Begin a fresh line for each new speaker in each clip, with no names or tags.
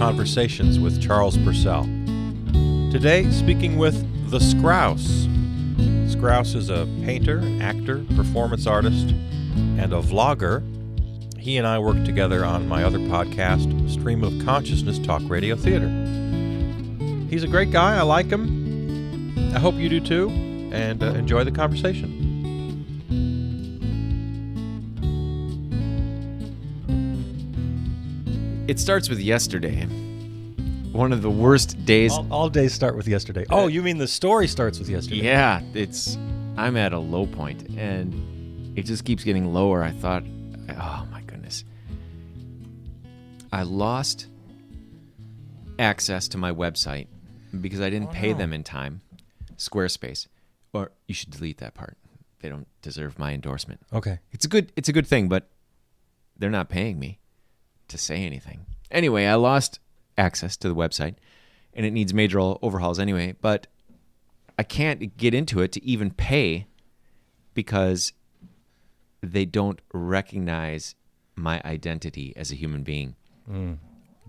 Conversations with Charles Bursell. Today, speaking with the Skrauss. Skrauss is a painter, actor, performance artist, and a vlogger. He and I work together on my other podcast, Stream of Consciousness Talk Radio Theater. He's a great guy. I like him. I hope you do too, and enjoy the conversation.
It starts with yesterday. One of the worst days.
All days start with yesterday. Oh, you mean the story starts with yesterday?
Yeah, I'm at a low point, and it just keeps getting lower. I thought, oh my goodness. I lost access to my website because I didn't pay them in time. Squarespace. Or you should delete that part. They don't deserve my endorsement.
Okay.
It's a good thing, but they're not paying me to say anything. Anyway, I lost access to the website, and it needs major overhauls anyway, but I can't get into it to even pay because they don't recognize my identity as a human being.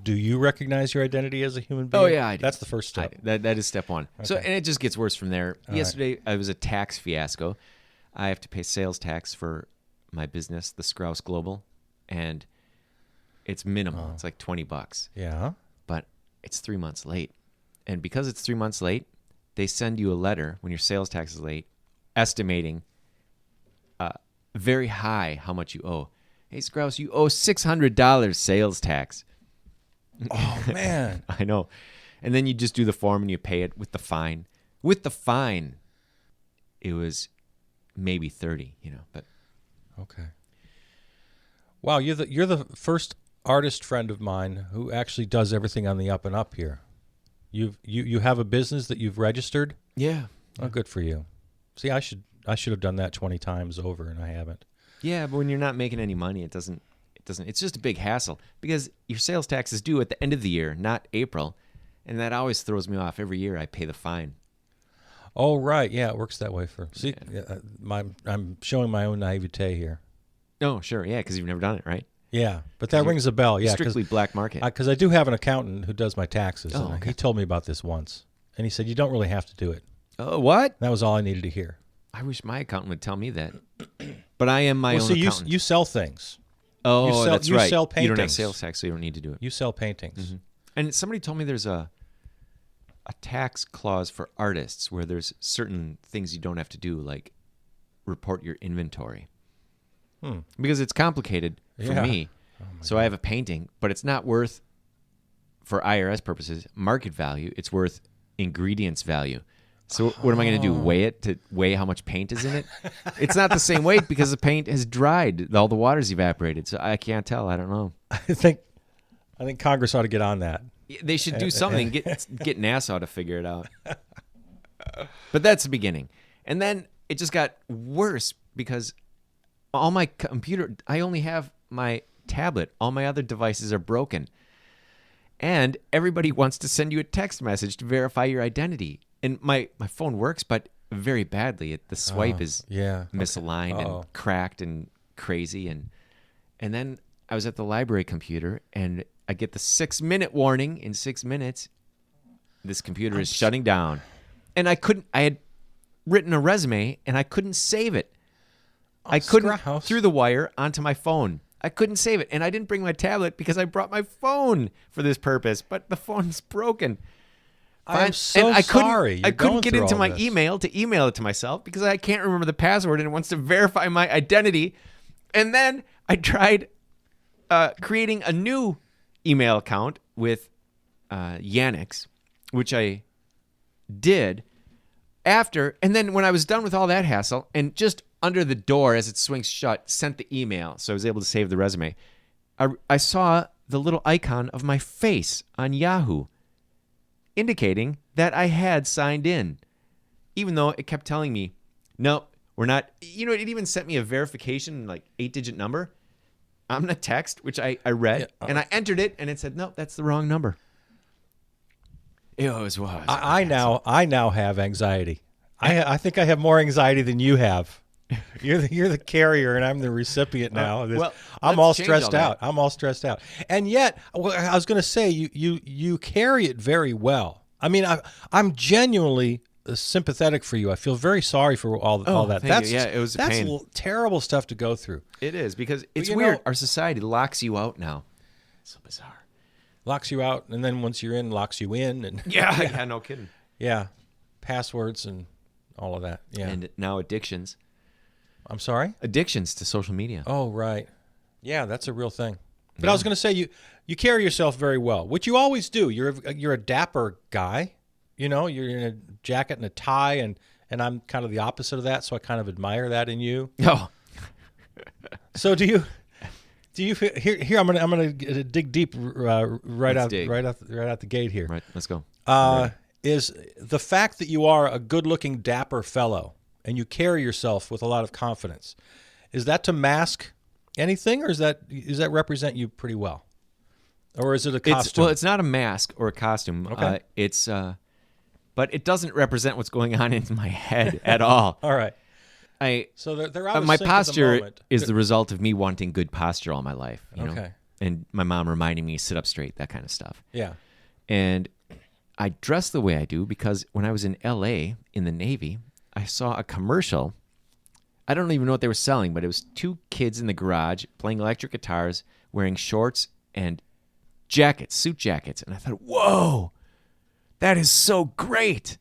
Do you recognize your identity as a human being?
Oh, yeah, I do.
That's the first step.
That is step one. Okay. So, and it just gets worse from there. Yesterday, it was a tax fiasco. I have to pay sales tax for my business, the Skrauss Global, and it's minimal. It's like $20.
Yeah.
But it's 3 months late. And because it's 3 months late, they send you a letter when your sales tax is late, estimating very high how much you owe. Hey, Skrauss, you owe $600 sales tax.
Oh, man.
I know. And then you just do the form and you pay it with the fine. With the fine, it was maybe 30, but.
Okay. Wow, you're the first artist friend of mine who actually does everything on the up and up here. You have a business that you've registered?
Yeah.
Oh, good for you. See, I should have done that 20 times over, and I haven't.
Yeah, but when you're not making any money, it's just a big hassle because your sales tax is due at the end of the year, not April, and that always throws me off. Every year I pay the fine.
Oh, right. Yeah, it works that way I'm showing my own naivete here.
Oh, sure. Yeah, because you've never done it, right?
Yeah, but that rings a bell. Yeah,
strictly black market.
Because I do have an accountant who does my taxes.
Oh, okay.
He told me about this once, and he said, you don't really have to do it.
Oh, what?
That was all I needed to hear.
I wish my accountant would tell me that. But I am my own accountant.
You sell things.
Oh, that's right.
You sell paintings.
You don't have sales tax, so you don't need to do it.
You sell paintings.
Mm-hmm. And somebody told me there's a tax clause for artists where there's certain things you don't have to do, like report your inventory. Because it's complicated for me. So I have a painting, but it's not worth, for IRS purposes, market value. It's worth ingredients value. So what am I going to do? Weigh it to weigh how much paint is in it? It's not the same weight because the paint has dried. All the water's evaporated. So I can't tell. I don't know.
I think Congress ought to get on that.
They should do something. Get NASA to figure it out. But that's the beginning. And then it just got worse because all my computer, I only have my tablet. All my other devices are broken. And everybody wants to send you a text message to verify your identity. And my phone works, but very badly. The swipe is misaligned and cracked and crazy. And then I was at the library computer, and I get the 6-minute warning. In 6 minutes, this computer is shutting down. And I had written a resume, and I couldn't save it. I couldn't, through the wire, onto my phone. I couldn't save it. And I didn't bring my tablet because I brought my phone for this purpose, but the phone's broken.
I'm so sorry.
I couldn't get into my email to email it to myself because I can't remember the password and it wants to verify my identity. And then I tried creating a new email account with Yannick's, which I did after. And then when I was done with all that hassle and just under the door as it swings shut, sent the email, so I was able to save the resume, I saw the little icon of my face on Yahoo, indicating that I had signed in, even though it kept telling me, no, we're not. It even sent me a verification, like 8-digit number. I'm going to text, which I read, and I entered it, and it said, no, that's the wrong number. It was.
I now have anxiety. I think I have more anxiety than you have. You're the carrier, and I'm the recipient now.
well,
I'm
let's
all
change
stressed
all
out. I'm all stressed out. And yet, well, I was going to say, you carry it very well. I mean, I'm genuinely sympathetic for you. I feel very sorry for all that.
Thank you. Yeah, it was a pain.
Terrible stuff to go through.
It is, because it's
you
weird.
know-
Our society locks you out now. So bizarre.
Locks you out, and then once you're in, locks you in, and
Yeah, no kidding.
yeah, passwords and all of that. Yeah,
And now addictions.
I'm sorry.
Addictions to social media.
Oh, right. Yeah, that's a real thing. But I was going to say you carry yourself very well, which you always do. You're a dapper guy. You know, you're in a jacket and a tie, and I'm kind of the opposite of that, so I kind of admire that in you.
Oh.
So do you here I'm gonna dig deep right out the gate here.
Right, let's go.
Is the fact that you are a good-looking, dapper fellow and you carry yourself with a lot of confidence, is that to mask anything, or does that represent you pretty well, or is it a costume?
It's not a mask or a costume.
Okay.
But it doesn't represent what's going on in my head at all.
All right.
So
they're out of
my
sync at the
posture
moment.
is the result of me wanting good posture all my life. You know?
Okay.
And my mom reminding me to sit up straight, that kind of stuff.
Yeah.
And I dress the way I do because when I was in L.A. in the Navy, I saw a commercial. I don't even know what they were selling, but it was two kids in the garage playing electric guitars, wearing shorts and jackets, suit jackets. And I thought, whoa, that is so great.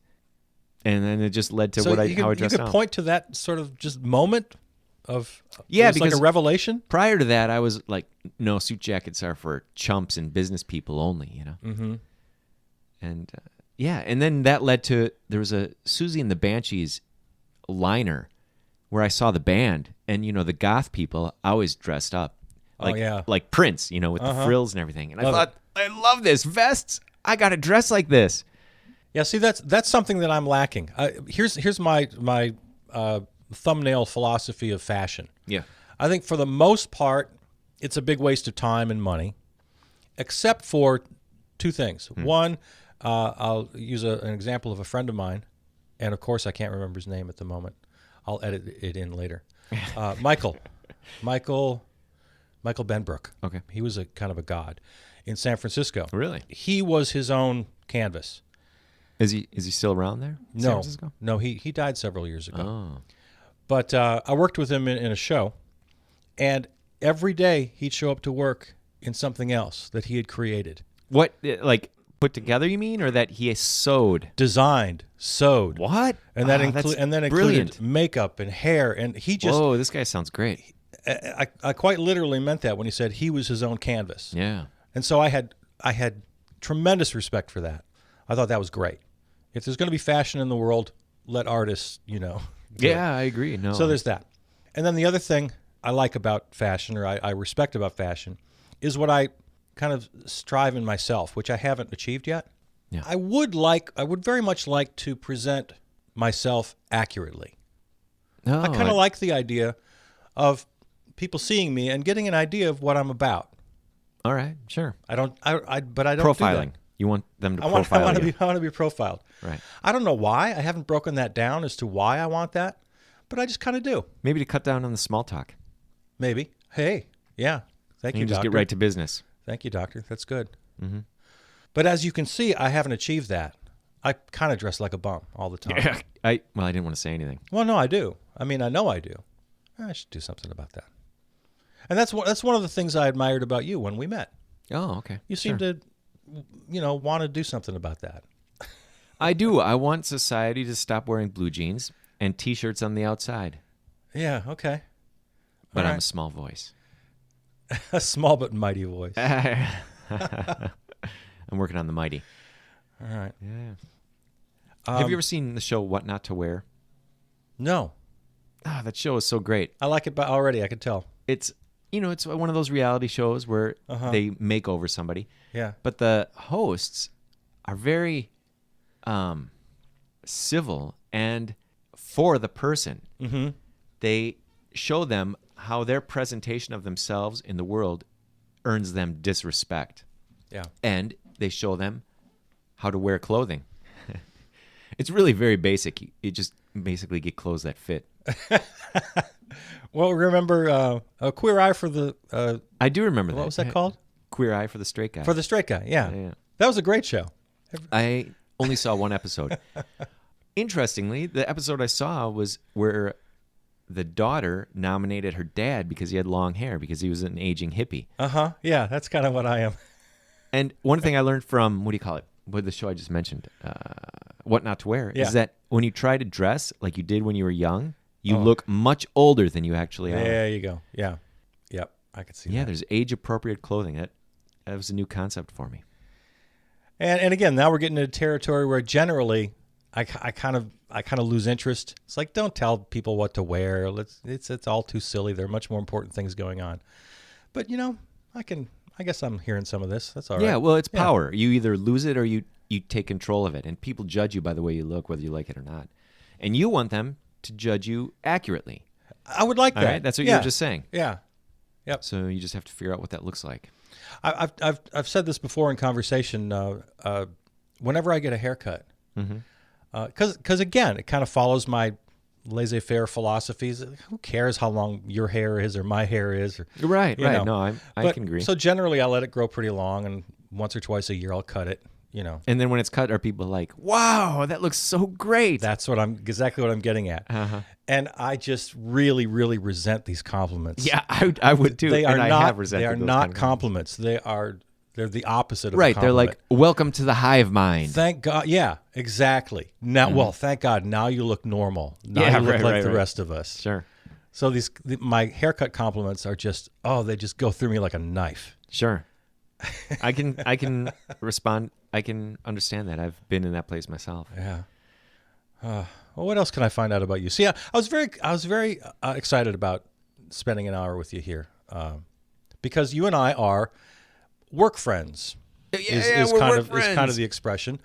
And then it just led to how I dressed
You could
now.
point to that sort of just moment of
Yeah,
it was like
because
a revelation.
prior to that, I was like, no, suit jackets are for chumps and business people only, you know?
Mm-hmm.
And and then that led to, there was a Susie and the Banshees liner where I saw the band, and, you know, the goth people always dressed up. Like, like Prince, you know, with the frills and everything. And I thought, I love this. Vests, I got to dress like this.
Yeah, see, that's something that I'm lacking. Here's my thumbnail philosophy of fashion.
Yeah.
I think for the most part, it's a big waste of time and money, except for two things. One, I'll use an example of a friend of mine, and of course I can't remember his name at the moment. I'll edit it in later. Michael Benbrook.
Okay.
He was a kind of a god in San Francisco.
Really?
He was his own canvas.
Is he still around there? San Francisco?
No, he died several years ago.
Oh.
But I worked with him in a show, and every day he'd show up to work in something else that he had created.
What, like put together, you mean, or that he sewed?
Designed, sewed.
What?
And that
that's
included
brilliant.
makeup and hair, and he just
Whoa, this guy sounds great.
I quite literally meant that when he said he was his own canvas.
Yeah.
And so I had tremendous respect for that. I thought that was great. If there's going to be fashion in the world, let artists, do it.
Yeah, I agree. No.
So there's that. And then the other thing I like about fashion, or I respect about fashion, is what I kind of strive in myself, which I haven't achieved yet.
Yeah.
I would very much like to present myself accurately.
No,
I kind of like the idea of people seeing me and getting an idea of what I'm about.
All right, sure.
But I don't do
Profiling.
that.
You want them to
I
profile
want
you.
to be profiled.
Right.
I don't know why. I haven't broken that down as to why I want that, but I just kind of do.
Maybe to cut down on the small talk.
Maybe. Hey, yeah. Thank you,
You just
doctor.
get right to business.
Thank you, doctor. That's good.
Mm-hmm.
But as you can see, I haven't achieved that. I kind of dress like a bum all the time.
Yeah. I didn't want to say anything.
Well, no, I do. I mean, I know I do. I should do something about that. And that's one of the things I admired about you when we met.
Oh, okay.
You seem to, want to do something about that.
I do. I want society to stop wearing blue jeans and T-shirts on the outside.
Yeah, okay.
But
All
I'm
right.
a small voice.
A small but mighty voice.
I'm working on the mighty.
All right.
Yeah. Have you ever seen the show What Not to Wear?
No.
That show is so great.
I like it already, I could tell.
It's it's one of those reality shows where they make over somebody.
Yeah.
But the hosts are very civil and for the person.
Mm-hmm.
They show them how their presentation of themselves in the world earns them disrespect.
Yeah.
And they show them how to wear clothing. It's really very basic. You just basically get clothes that fit.
Well, remember a Queer Eye for the
I do remember that.
what was that called?
Queer Eye for the Straight Guy.
For the Straight Guy. Yeah.
Yeah.
That was a great show.
I only saw one episode. Interestingly, the episode I saw was where the daughter nominated her dad because he had long hair, because he was an aging hippie.
Yeah, that's kind of what I am.
And one thing I learned from, what do you call it? What the show I just mentioned, What Not to Wear, is that when you try to dress like you did when you were young, you look much older than you actually are.
There you go. Yeah. Yep. I could see that.
Yeah, there's age-appropriate clothing. That was a new concept for me.
And again, now we're getting into territory where generally I kind of lose interest. It's like, don't tell people what to wear. It's all too silly. There are much more important things going on. But I guess I'm hearing some of this. That's all right.
Yeah, well, it's power. You either lose it or you take control of it. And people judge you by the way you look, whether you like it or not. And you want them to judge you accurately.
I would like that.
Right? That's what you were just saying.
Yeah. Yep.
So you just have to figure out what that looks like.
I've said this before in conversation. Whenever I get a haircut, because again, it kind of follows my laissez-faire philosophies. Who cares how long your hair is or my hair is? Or,
Right.
you know.
No, I can agree.
So generally, I let it grow pretty long, and once or twice a year, I'll cut it.
And then when it's cut, are people like, "Wow, that looks so great"?
That's exactly what I'm getting at. And I just really, really resent these compliments.
Yeah, I would too.
They are
and
not.
I have resented
They are
those
not
kind of
compliments. They're the opposite of
right.
a
They're
compliment.
like, "Welcome to the hive mind."
Thank God. Yeah, exactly. Now, well, thank God. Now you look normal. Now
Yeah,
you look
right,
like
right,
the
right.
rest of us.
Sure.
So my haircut compliments are just, they just go through me like a knife.
Sure. I can respond. I can understand that. I've been in that place myself.
Yeah. Well, what else can I find out about you? See, I was very excited about spending an hour with you here, because you and I are work friends. Is kind of the expression.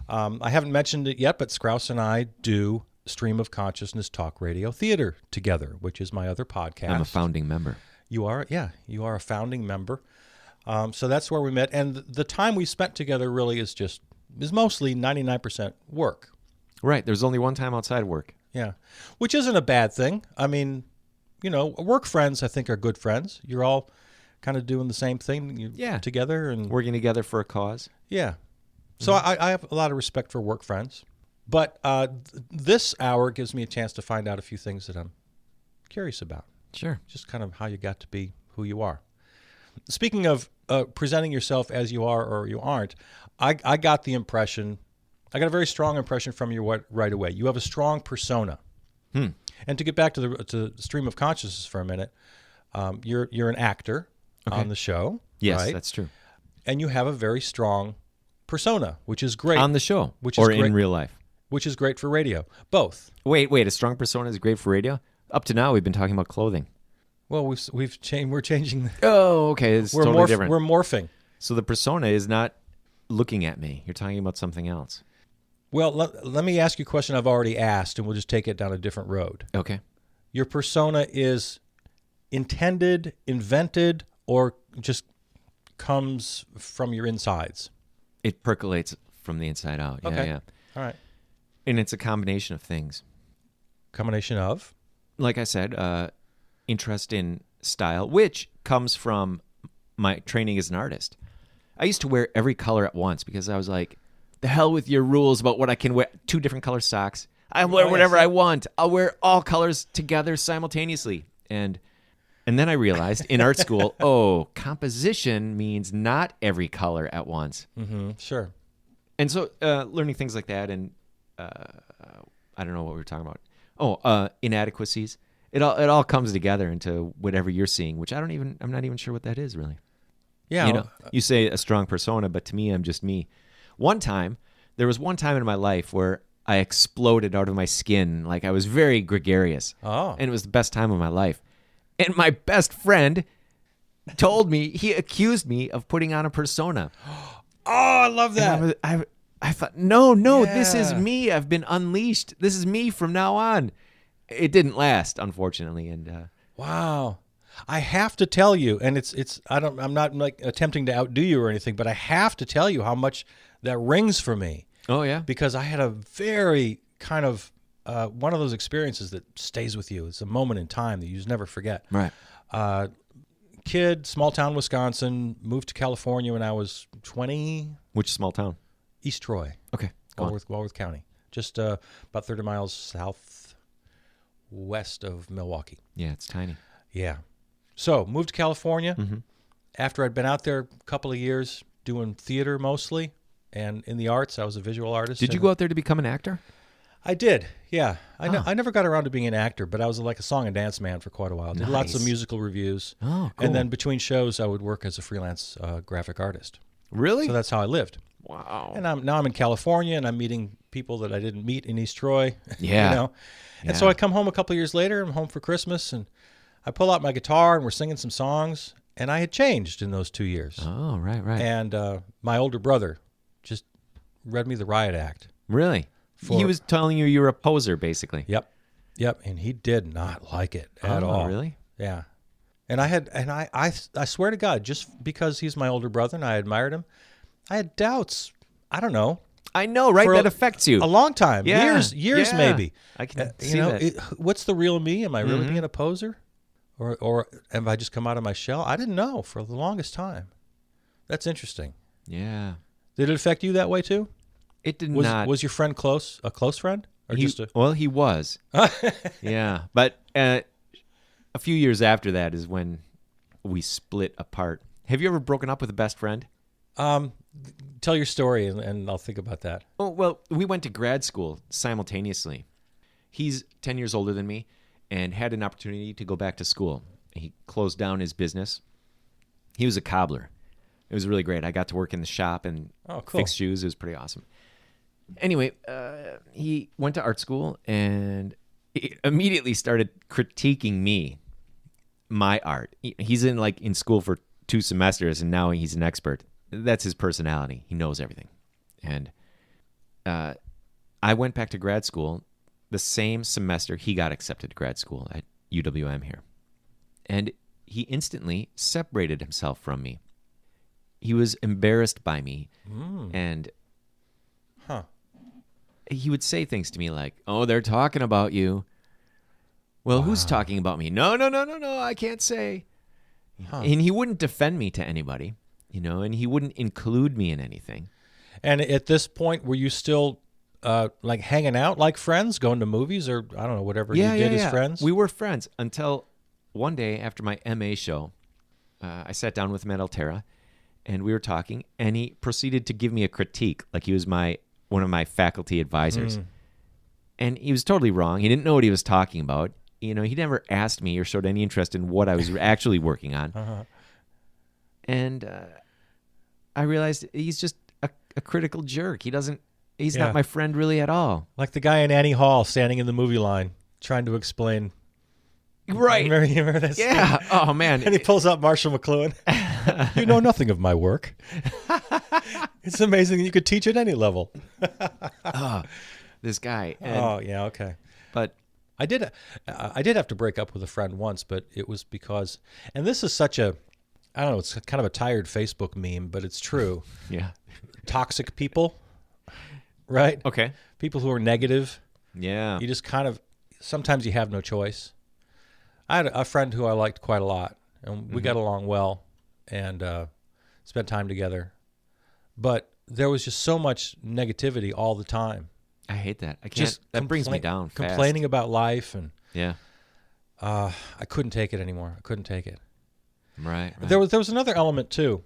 I haven't mentioned it yet, but Skrauss and I do Stream of Consciousness Talk Radio Theater together, which is my other podcast.
I'm a founding member.
You are, you are a founding member. So that's where we met, and the time we spent together really is mostly 99% work.
Right. There's only one time outside work.
Yeah, which isn't a bad thing. I mean, work friends I think are good friends. You're all kind of doing the same thing together and
Working together for a cause.
yeah. So I have a lot of respect for work friends, but this hour gives me a chance to find out a few things that I'm curious about.
Sure.
Just kind of how you got to be who you are. Speaking of presenting yourself as you are or you aren't, I got the impression, I got a very strong impression from you right away. You have a strong persona. And to get back to the stream of consciousness for a minute, you're an actor on the show.
Yes,
right?
that's true.
And you have a very strong persona, which is great.
On the show,
Which is
or
great.
in real life.
Which is great for radio. Both.
Wait. A strong persona is great for radio? Up to now, we've been talking about clothing.
Well, we've changed. We're changing.
Oh, okay. It's totally different.
We're morphing.
So the persona is not looking at me. You're talking about something else.
Well, let me ask you a question I've already asked, and we'll just take it down a different road.
Okay.
Your persona is intended, invented, or just comes from your insides?
It percolates from the inside out. Yeah,
Okay.
yeah.
All right.
And it's a combination of things.
Combination of?
Like I said, interest in style, which comes from my training as an artist. I used to wear every color at once because I was like, the hell with your rules about what I can wear. 2 different color socks. I wear whatever I want. I'll wear all colors together simultaneously. And then I realized in art school, composition means not every color at once.
Mm-hmm. Sure.
And so learning things like that, and I don't know what we were talking about. Inadequacies. It all comes together into whatever you're seeing, which I'm not even sure what that is really.
Yeah.
You say a strong persona, but to me, I'm just me. There was one time in my life where I exploded out of my skin. Like I was very gregarious.
Oh.
And it was the best time of my life. And my best friend he accused me of putting on a persona.
Oh, I love that.
And I thought, no, this is
Yeah.
me. I've been unleashed. This is me from now on. It didn't last, unfortunately. And
Wow. I have to tell you, and I'm not like attempting to outdo you or anything, but I have to tell you how much that rings for me.
oh yeah,
Because I had a very kind of
one of those experiences that stays with you. It's a moment in time that you just never forget.
Right.
Kid, small town, Wisconsin, moved to California when I was 20.
Which small town?
East Troy,
Okay. Go on.
Walworth County, just about 30 miles southwest of Milwaukee.
Yeah, it's tiny.
Yeah. So moved to California.
Mm-hmm.
After I'd been out there a couple of years doing theater mostly and in the arts. I was a visual artist.
Did you go out there to become an actor?
I did, yeah. I never got around to being an actor, but I was like a song and dance man for quite a while. Did lots of
Nice.
musical reviews.
Oh, cool.
And then between shows, I would work as a freelance graphic artist.
Really?
So that's how I lived.
Wow.
And now I'm in California, and I'm meeting people that I didn't meet in East Troy.
Yeah.
You know? And so I come home a couple of years later. I'm home for Christmas, and I pull out my guitar, and we're singing some songs. And I had changed in those 2 years.
Oh, right.
And my older brother just read me the riot act.
Really? He was telling you were a poser, basically.
Yep. And he did not like it at all.
Really?
Yeah. And I swear to God, just because he's my older brother and I admired him, I had doubts. I don't know.
I know, right?
For
That affects you.
A long time.
Yeah.
Years
Yeah.
maybe.
I can see that.
What's the real me? Am I really being a poser? Or have I just come out of my shell? I didn't know for the longest time. That's interesting.
Yeah.
Did it affect you that way too?
It did not.
Was your friend a close friend? Or
Well, he was. Yeah. But a few years after that is when we split apart. Have you ever broken up with a best friend?
Tell your story and I'll think about that.
Oh, well, we went to grad school simultaneously. He's 10 years older than me and had an opportunity to go back to school. He closed down his business. He was a cobbler. It was really great. I got to work in the shop and fix shoes. It was pretty awesome. Anyway, he went to art school and he immediately started critiquing me, my art. He's in school for 2 semesters and now he's an expert. That's his personality. He knows everything. And I went back to grad school the same semester he got accepted to grad school at UWM here. And he instantly separated himself from me. He was embarrassed by me. And he would say things to me like, "Oh, they're talking about you." Well, who's talking about me? No, I can't say. And he wouldn't defend me to anybody, and he wouldn't include me in anything.
And at this point, were you still hanging out like friends, going to movies, or I don't know, whatever you did as friends?
We were friends until one day after my MA show, I sat down with him at Altera, and we were talking, and he proceeded to give me a critique, like he was one of my faculty advisors. And he was totally wrong. He didn't know what he was talking about. He never asked me or showed any interest in what I was actually working on. And I realized he's just a critical jerk. He's not my friend really at all.
Like the guy in Annie Hall standing in the movie line trying to explain.
Right.
Remember that scene?
Yeah. Oh, man.
And he pulls out Marshall McLuhan. You know nothing of my work. It's amazing you could teach at any level.
This guy.
Yeah, okay.
But
I did have to break up with a friend once, but it was because, and this is such a, I don't know, it's kind of a tired Facebook meme, but it's true.
Yeah.
Toxic people, right?
Okay.
People who are negative.
Yeah.
You just kind of, sometimes you have no choice. I had a friend who I liked quite a lot, and we got along well and spent time together. But there was just so much negativity all the time.
I hate that. I can't. That brings me down fast.
Complaining about life, and
yeah,
I couldn't take it anymore. I couldn't take it.
Right.
There was another element too,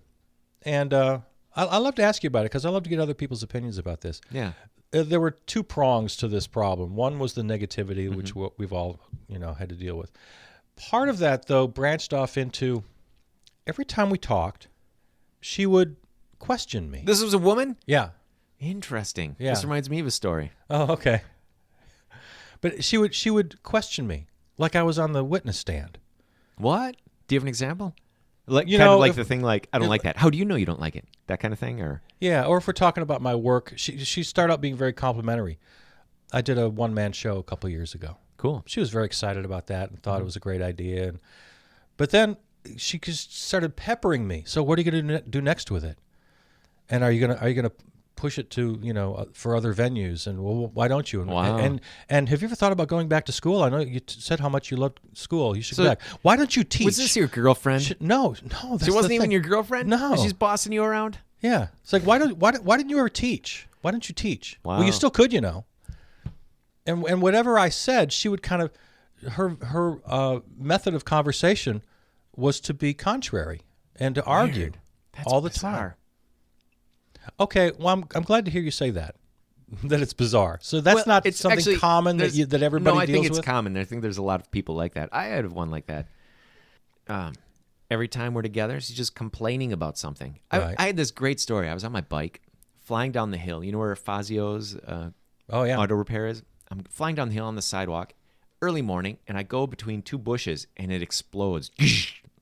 and I love to ask you about it because I love to get other people's opinions about this.
Yeah.
There were 2 prongs to this problem. One was the negativity, which we've all had to deal with. Part of that, though, branched off into every time we talked, she would question me.
This was a woman?
Yeah.
Interesting.
Yeah.
This reminds me of a story.
Oh, okay. But she would question me like I was on the witness stand.
What? Do you have an example? Like the thing like, I don't like that. How do you know you don't like it? That kind of thing? Or
yeah, or if we're talking about my work, she started out being very complimentary. I did a one-man show a couple of years ago.
Cool.
She was very excited about that and thought it was a great idea. But then she just started peppering me. So what are you going to do next with it? And are you going to push it to, for other venues. And well, why don't you? And,
Wow.
and have you ever thought about going back to school? I know you said how much you loved school. You should
So,
go back. Why don't you teach?
Was this your girlfriend?
No. That's
She wasn't
the
even
thing.
your girlfriend?
No.
She's bossing you around?
Yeah. It's like, why didn't you ever teach? Why didn't you teach?
Wow.
Well, you still could, And whatever I said, she would kind of, her method of conversation was to be contrary and to argue
That's
all the
bizarre.
time. Okay, well, I'm glad to hear you say that it's bizarre. So that's not
it's
something
actually-
common that
there's-
everybody
No, I
deals
think it's
with?
common. I think there's a lot of people like that. I had one like that. Every time we're together, she's just complaining about something.
Right.
I had this great story. I was on my bike, flying down the hill. You know where Fazio's
Oh, yeah.
auto repair is? I'm flying down the hill on the sidewalk, early morning, and I go between two bushes, and it explodes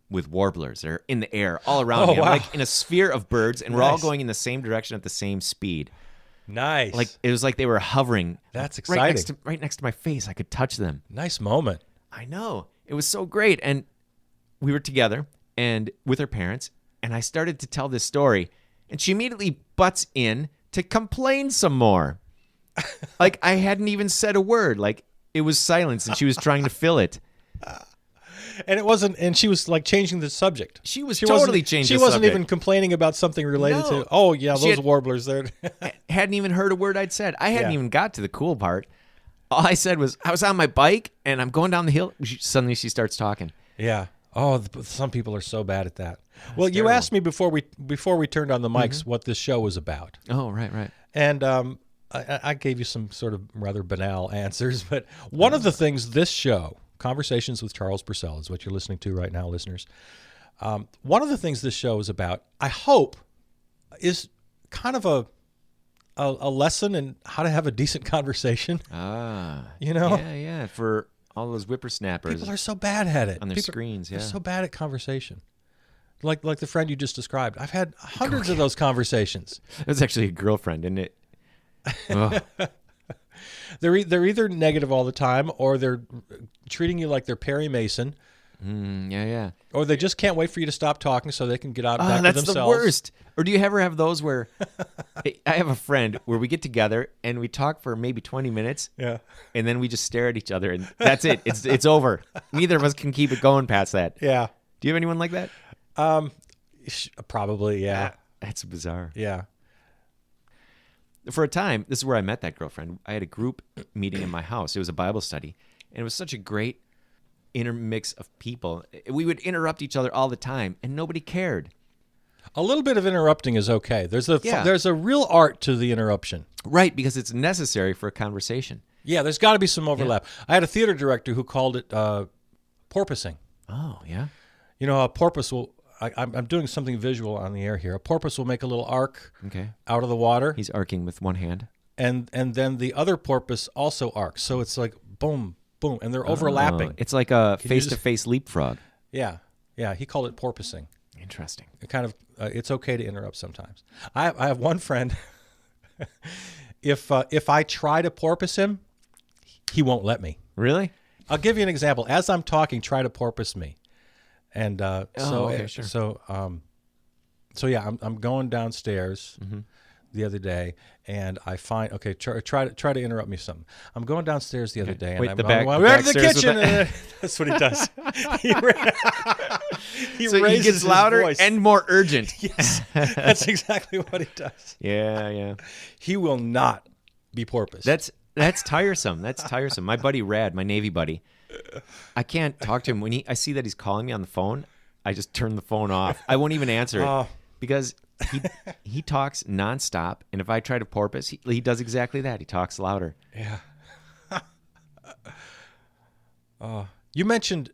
with warblers. They're in the air all around me. I'm
wow.
like in a sphere of birds, and we're all
Nice.
going in the same direction at the same speed.
Nice.
Like it was like they were hovering.
That's
Right
exciting.
next to my face. I could touch them.
Nice moment.
I know. It was so great. And we were together and with her parents, and I started to tell this story, and she immediately butts in to complain some more. Like I hadn't even said a word. Like it was silence, and she was trying to fill it.
And it wasn't, and she was like changing the subject.
She was
wasn't-
totally changing
She
the
wasn't
subject.
even complaining about something related
No.
to, oh, yeah,
She
those
had-
warblers there.
Hadn't even heard a word I'd said. I hadn't
Yeah.
even got to the cool part. All I said was I was on my bike, and I'm going down the hill. Suddenly she starts talking.
Yeah. Oh, some people are so bad at that. Well, you
terrible.
asked me before we turned on the mics what this show was about,
Oh, right.
and I gave you some sort of rather banal answers. But one of the things this show, Conversations with Charles Bursell, is what you're listening to right now, listeners. One of the things this show is about, I hope, is kind of a lesson in how to have a decent conversation.
Ah.
Yeah.
Yeah. For all those whippersnappers.
People are so bad at it
on their
People-
screens,
They're
yeah.
so bad at conversation. Like the friend you just described. I've had hundreds of those conversations.
It was actually a girlfriend, isn't it? Ugh.
They're either negative all the time, or they're treating you like they're Perry Mason,
Yeah.
or they just can't wait for you to stop talking so they can get out back to
That's
themselves.
the worst. Or do you ever have those where I have a friend where we get together and we talk for maybe 20 minutes
Yeah.
and then we just stare at each other and that's it. It's over. Neither of us can keep it going past that.
Yeah.
Do you have anyone like that?
Probably. Yeah.
That's bizarre.
Yeah.
For a time, this is where I met that girlfriend. I had a group meeting in my house. It was a Bible study, and it was such a great intermix of people. We would interrupt each other all the time, and nobody cared.
A little bit of interrupting is okay. There's
Yeah.
there's a real art to the interruption.
Right, because it's necessary for a conversation.
Yeah, there's got to be some overlap. I had a theater director who called it porpoising.
Oh, yeah?
A porpoise will. I'm doing something visual on the air here. A porpoise will make a little arc
Okay.
out of the water,
He's arcing with one hand.
and then the other porpoise also arcs. So it's like boom, boom, and they're overlapping.
Oh, it's like a
you
face-to-face leapfrog.
Yeah. He called it porpoising.
Interesting.
It kind of it's okay to interrupt sometimes. I have one friend. If I try to porpoise him, he won't let me.
Really?
I'll give you an example. As I'm talking, try to porpoise me. And
okay, sure.
So yeah, I'm going downstairs the other day, and I find try to interrupt me something. I'm going downstairs the other day, and
Wait,
I'm
the
going
back-
we're
the
to the
backstairs with
kitchen.
the-
And that's what he does. he
So he
raises
gets
his
louder
voice.
and more urgent.
Yes, that's exactly what he does.
Yeah.
He will not be porpoised.
That's tiresome. That's tiresome. My buddy Rad, my Navy buddy, I can't talk to him when I see that he's calling me on the phone. I just turn the phone off. I won't even answer it
Oh.
because he talks nonstop. And if I try to porpoise, he does exactly that. He talks louder.
Yeah. You mentioned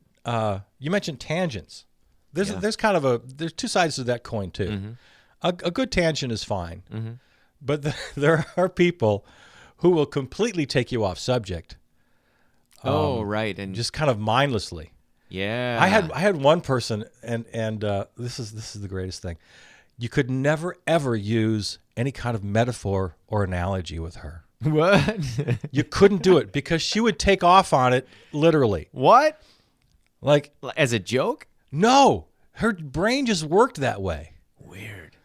tangents. There's kind of there's two sides to that coin too.
Mm-hmm.
A good tangent is fine, but there are people who will completely take you off subject,
Right. And
just kind of mindlessly.
yeah,
I had one person, and this is the greatest thing. You could never ever use any kind of metaphor or analogy with her.
what?
You couldn't do it because she would take off on it literally.
What?
Like,
As a joke?
no, her brain just worked that way.
Weird.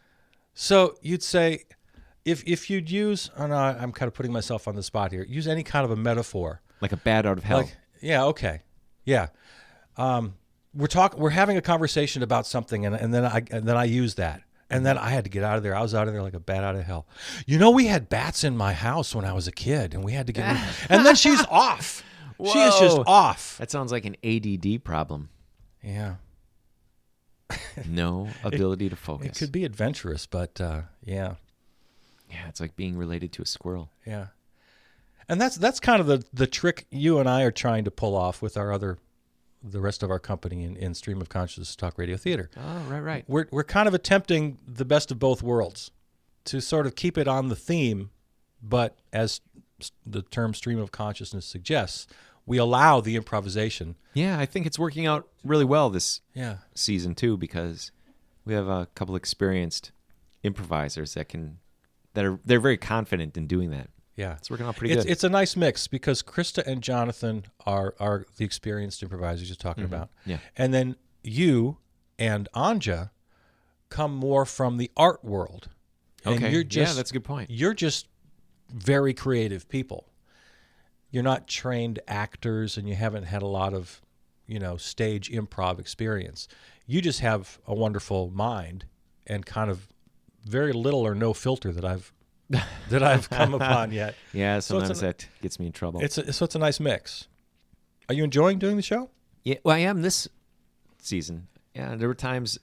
So you'd say, if you'd use, oh no, I'm kind of putting myself on the spot here. Use any kind of a metaphor.
Like a bat out of hell.
Yeah, okay. Yeah. We're having a conversation about something, and then I use that. And then I had to get out of there. I was out of there like a bat out of hell. We had bats in my house when I was a kid, and we had to get rid of. And then she's off.
Whoa.
She is just off.
That sounds like an ADD problem.
Yeah.
No ability to focus.
It could be adventurous, but yeah.
Yeah, it's like being related to a squirrel.
Yeah. And that's kind of the trick you and I are trying to pull off with the rest of our company in Stream of Consciousness Talk Radio Theater.
Oh, right.
We're kind of attempting the best of both worlds to sort of keep it on the theme, but as the term stream of consciousness suggests, we allow the improvisation.
Yeah, I think it's working out really well this
season
too, because we have a couple experienced improvisers they're very confident in doing that.
Yeah,
it's working out pretty good.
It's a nice mix because Krista and Jonathan are the experienced improvisers you're talking about.
Yeah,
and then you and Anja come more from the art world. And
okay, that's a good point.
You're just very creative people. You're not trained actors, and you haven't had a lot of, stage improv experience. You just have a wonderful mind and kind of very little or no filter that I've come upon yet.
Yeah, sometimes that gets me in trouble.
So it's a nice mix. Are you enjoying doing the show?
Yeah, well, I am this season. Yeah, there were times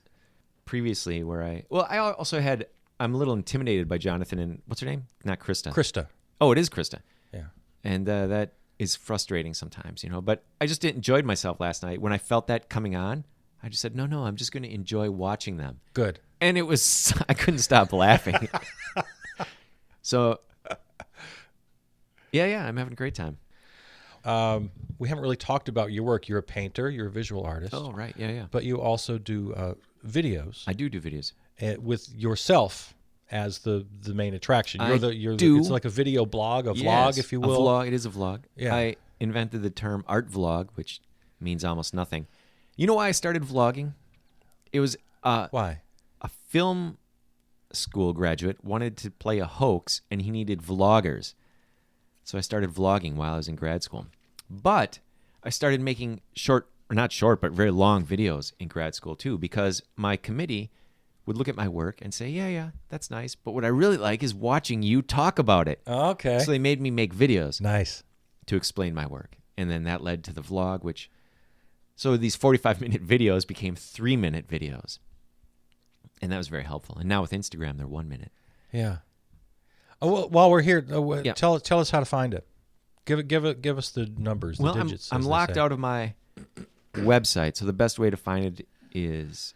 previously where I'm a little intimidated by Jonathan and what's her name? Not Krista.
Krista.
Oh, it is Krista.
Yeah.
And that is frustrating sometimes, But I just enjoyed myself last night. When I felt that coming on, I just said, no, I'm just going to enjoy watching them.
Good.
And I couldn't stop laughing. So, yeah, I'm having a great time.
We haven't really talked about your work. You're a painter. You're a visual artist.
Oh, right. Yeah.
But you also do videos.
I do videos.
With yourself as the main attraction.
It's
like a video blog, a vlog, if you will.
A vlog. It is a vlog.
Yeah.
I invented the term art vlog, which means almost nothing. You know why I started vlogging? It was
why?
A film school graduate wanted to play a hoax, and he needed vloggers. So I started vlogging while I was in grad school. But I started making not short, but very long videos in grad school too, because my committee would look at my work and say, yeah, that's nice. But what I really like is watching you talk about it.
Okay.
So they made me make videos.
Nice.
To explain my work. And then that led to the vlog, so these 45-minute videos became 3-minute videos. And that was very helpful. And now with Instagram, they're 1 minute.
Yeah. Oh, well, while we're here, tell us how to find it. Give us the numbers, the digits.
I'm locked out of my website, so the best way to find it is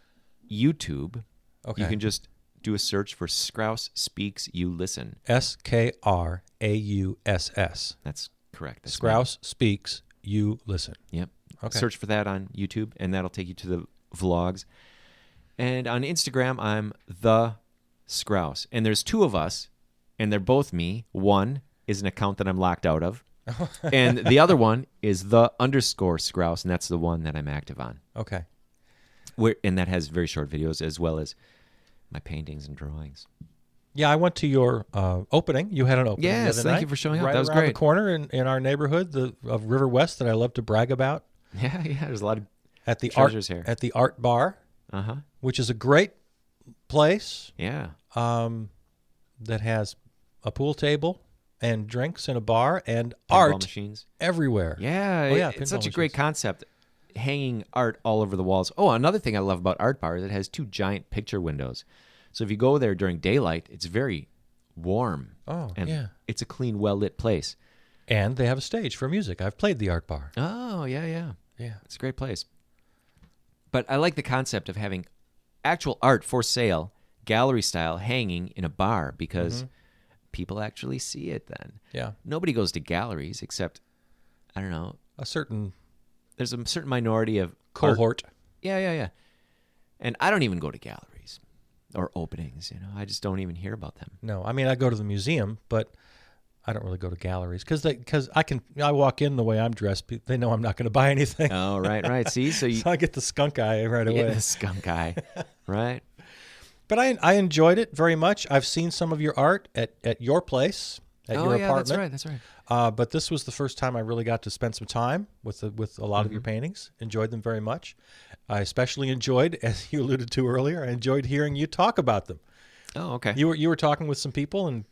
YouTube.
Okay.
You can just do a search for Skrauss Speaks, You Listen.
Skrauss.
That's correct. That's
Skrauss Speaks, You Listen.
Yep.
Okay.
Search for that on YouTube, and that'll take you to the vlogs. And on Instagram, I'm the Skrauss. And there's two of us, and they're both me. One is an account that I'm locked out of. And the other one is _Skrauss, and that's the one that I'm active on.
Okay.
And that has very short videos as well as my paintings and drawings.
Yeah, I went to your opening. You had an opening.
Yes,
the other
thank
night,
you for showing up.
Right
That was
around
great.
The corner in our neighborhood of River West that I love to brag about.
Yeah, there's a lot of
at the
treasures here.
At the Art Bar, which is a great place.
Yeah.
That has a pool table and drinks in a bar and
Pinball
art
machines
everywhere.
Yeah, it's such a great concept. Hanging art all over the walls. Oh, another thing I love about Art Bar is it has 2 giant picture windows. So if you go there during daylight, it's very warm.
Oh,
and
yeah.
It's a clean, well-lit place.
And they have a stage for music. I've played the Art Bar.
Oh, yeah.
Yeah.
It's a great place. But I like the concept of having actual art for sale, gallery style, hanging in a bar because people actually see it then.
Yeah.
Nobody goes to galleries except, I don't know. There's a certain minority of
cohort.
Art. Yeah. And I don't even go to galleries or openings, I just don't even hear about them.
No, I mean, I go to the museum, but I don't really go to galleries because I walk in the way I'm dressed. They know I'm not going to buy anything.
Oh, right. See, so
I get the skunk eye right away.
The skunk eye, right?
But I enjoyed it very much. I've seen some of your art at your place, at your apartment.
That's right.
But this was the first time I really got to spend some time with a lot of your paintings. Enjoyed them very much. I especially enjoyed, as you alluded to earlier, I enjoyed hearing you talk about them.
Oh, okay.
You were talking with some people and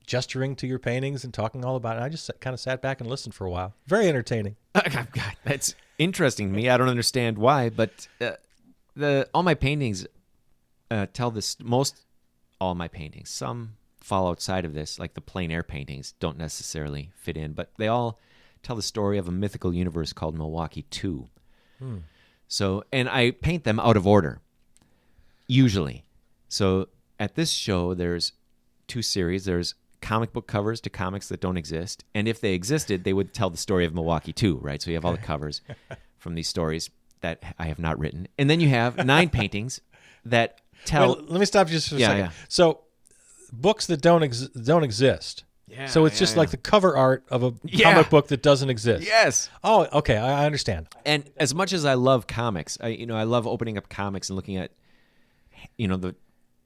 gesturing to your paintings and talking all about it. I just kind of sat back and listened for a while. Very entertaining.
God, that's interesting to me. I don't understand why, but all my paintings tell this. All my paintings. Some fall outside of this, like the plein air paintings, don't necessarily fit in, but they all tell the story of a mythical universe called Milwaukee 2. So, and I paint them out of order, usually. So at this show, there's 2 series. There's comic book covers to comics that don't exist. And if they existed, they would tell the story of Milwaukee 2, right? So you have all the covers from these stories that I have not written. And then you have 9 paintings that tell...
Wait, let me stop you just for a second.
Yeah.
So books that don't exist.
Yeah,
So it's just like the cover art of a comic book that doesn't exist.
Yes.
Oh, okay. I understand.
And as much as I love comics, I love opening up comics and looking at, the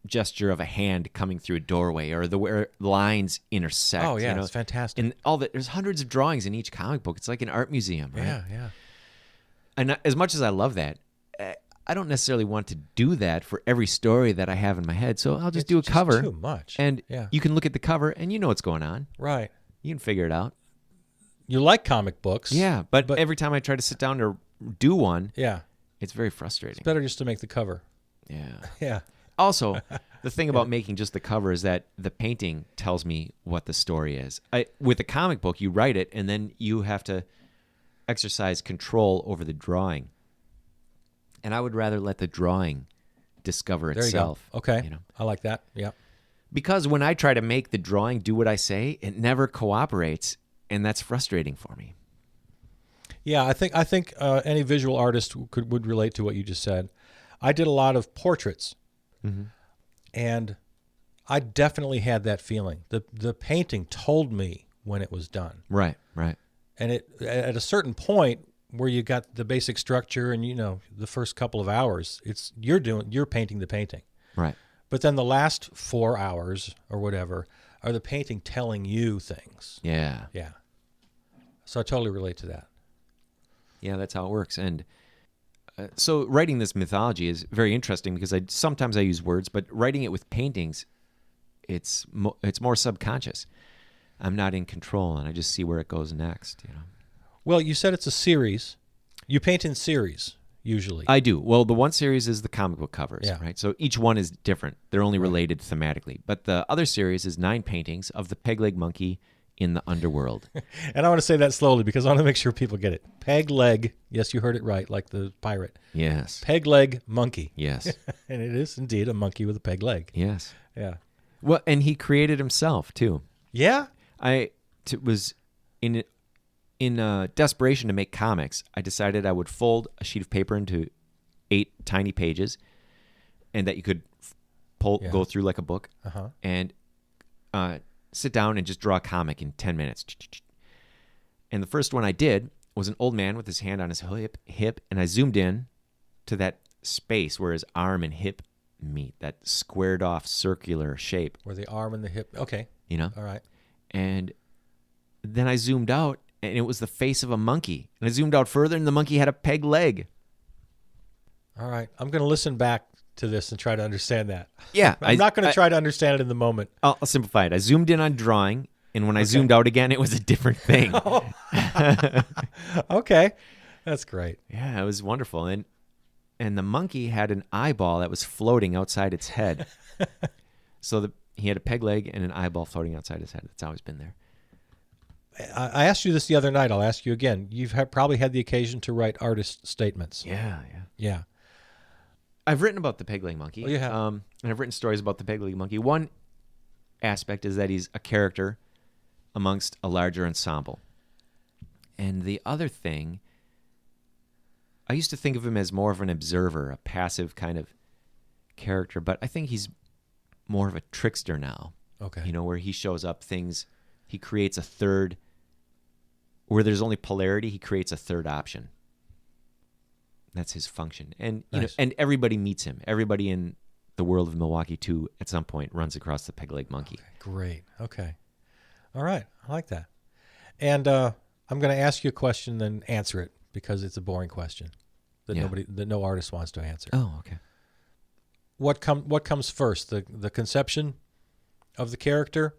gesture of a hand coming through a doorway or where lines intersect.
Oh, yeah. It's fantastic.
And all that. There's hundreds of drawings in each comic book. It's like an art museum, right?
Yeah.
And as much as I love that, I don't necessarily want to do that for every story that I have in my head. So I'll just do a cover.
Too much.
And you can look at the cover and you know what's going on.
Right.
You can figure it out.
You like comic books.
Yeah, but every time I try to sit down to do one,
Yeah.
it's very frustrating.
It's better just to make the cover.
Yeah.
Yeah.
Also, the thing about making just the cover is that the painting tells me what the story is. With a comic book, you write it, and then you have to exercise control over the drawing. And I would rather let the drawing discover itself.
There you go. Okay. I like that. Yeah.
Because when I try to make the drawing do what I say, it never cooperates, and that's frustrating for me.
Yeah, I think any visual artist would relate to what you just said. I did a lot of portraits, and I definitely had that feeling. The painting told me when it was done.
Right.
And it at a certain point where you got the basic structure and the first couple of hours, you're painting the painting.
Right.
But then the last 4 hours or whatever are the painting telling you things.
Yeah.
Yeah. So I totally relate to that.
Yeah, that's how it works. And so writing this mythology is very interesting because sometimes I use words, but writing it with paintings, it's more subconscious. I'm not in control, and I just see where it goes next.
Well, you said it's a series. You paint in series usually.
I do. Well, the one series is the comic book covers, right? So each one is different. They're only related thematically. But the other series is 9 paintings of the peg-leg monkey in the underworld.
And I want to say that slowly because I want to make sure people get it. Peg leg. Yes, you heard it right, like the pirate.
Yes.
Peg leg monkey.
Yes.
And it is indeed a monkey with a peg leg.
Yes.
Yeah.
Well, and he created himself too.
Yeah.
Was in desperation to make comics, I decided I would fold a sheet of paper into 8 tiny pages, and that you could go through like a book, and sit down and just draw a comic in 10 minutes. And the first one I did was an old man with his hand on his hip, and I zoomed in to that space where his arm and hip meet, that squared off circular shape.
Where the arm and the hip. Okay. All right.
And then I zoomed out, and it was the face of a monkey. And I zoomed out further, and the monkey had a peg leg.
All right. I'm going to listen back to this and try to understand that.
Yeah.
I'm not going to try to understand it in the moment.
I'll simplify it. I zoomed in on drawing, and when I zoomed out again, it was a different thing.
Okay. That's great.
Yeah, it was wonderful. And the monkey had an eyeball that was floating outside its head. So he had a peg leg and an eyeball floating outside his head. It's always been there.
I asked you this the other night. I'll ask you again. You've probably had the occasion to write artist statements.
Yeah. I've written about the peg leg monkey.
Oh, you have?
And I've written stories about the peg leg monkey. One aspect is that he's a character amongst a larger ensemble. And the other thing, I used to think of him as more of an observer, a passive kind of character, but I think he's more of a trickster now.
Okay.
Where he shows up he creates a third, where there's only polarity, he creates a third option. That's his function. And
Nice.
and everybody meets him. Everybody in the world of Milwaukee 2 at some point runs across the Peg Leg Monkey.
Great. Okay. All right. I like that. And I'm going to ask you a question, then answer it because it's a boring question that no artist wants to answer.
Oh, okay.
What comes first, the conception of the character,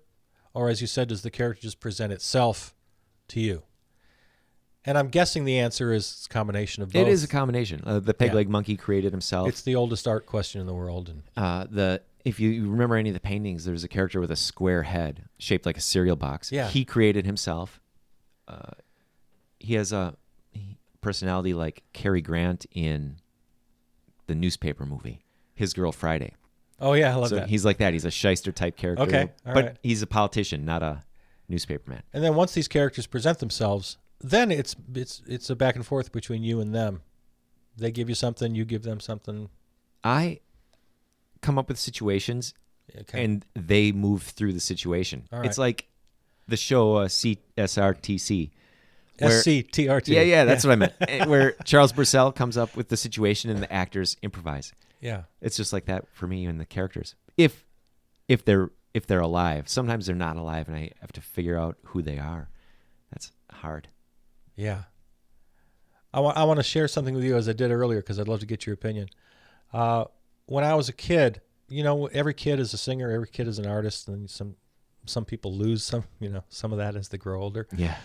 or as you said, does the character just present itself to you? And I'm guessing the answer is a combination of both.
It is a combination. The Peg Leg Monkey created himself.
It's the oldest art question in the world. And
if you remember any of the paintings, there's a character with a square head shaped like a cereal box.
Yeah.
He created himself. He has a personality like Cary Grant in the newspaper movie, His Girl Friday.
Oh, yeah, I love that.
He's like that. He's a shyster type character.
Okay, all
but
right.
he's a politician, not a newspaper man.
And then once these characters present themselves, then it's a back and forth between you and them. They give you something, you give them something.
I come up with situations, and they move through the situation.
All right.
It's like the show CSRTC.
SCTRT.
Yeah, that's what I meant. Where Charles Bursell comes up with the situation and the actors improvise.
Yeah.
It's just like that for me and the characters. If they're alive. Sometimes they're not alive, and I have to figure out who they are. That's hard.
Yeah. I want to share something with you as I did earlier because I'd love to get your opinion. When I was a kid, every kid is a singer, every kid is an artist, and some people lose some of that as they grow older.
Yeah.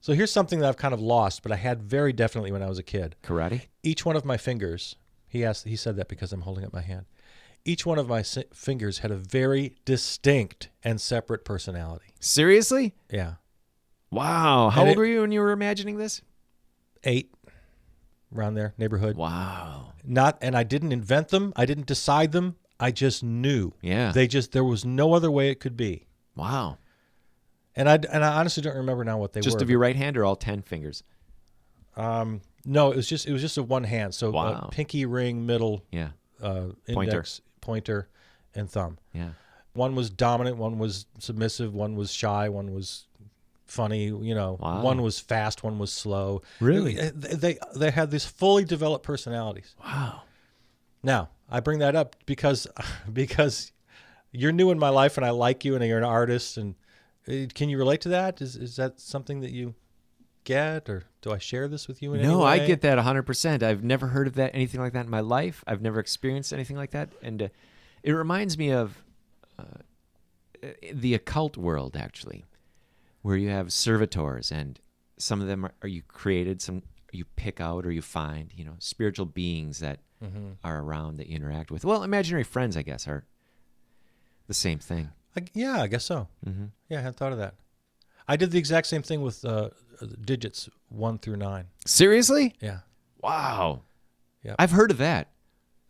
So here's something that I've kind of lost, but I had very definitely when I was a kid.
Karate?
Each one of my fingers, he said that because I'm holding up my hand. Each one of my fingers had a very distinct and separate personality.
Seriously?
Yeah.
Wow. How old were you when you were imagining this?
8, around there, neighborhood.
Wow.
And I didn't invent them. I didn't decide them. I just knew.
Yeah.
There was no other way it could be.
Wow.
And I honestly don't remember now what they were.
Just of your right hand or all 10 fingers?
No, it was just a one hand. So
wow.
Pinky, ring, middle,
yeah,
index, pointer, and thumb.
Yeah.
One was dominant, one was submissive, one was shy, one was funny.
Wow.
One was fast, one was slow.
Really?
They had these fully developed personalities.
Wow.
Now I bring that up because you're new in my life, and I like you, and you're an artist, and can you relate to that? Is that something that you get, or do I share this with you in any way?
No, I get that 100%. I've never heard of that, anything like that in my life. I've never experienced anything like that. And it reminds me of the occult world, actually, where you have servitors, and some of them are you created, some you pick out or you find, spiritual beings that are around that you interact with. Well, imaginary friends, I guess, are the same thing.
I guess so.
Mm-hmm.
Yeah, I hadn't thought of that. I did the exact same thing with digits 1 through 9.
Seriously?
Yeah.
Wow.
Yeah.
I've heard of that.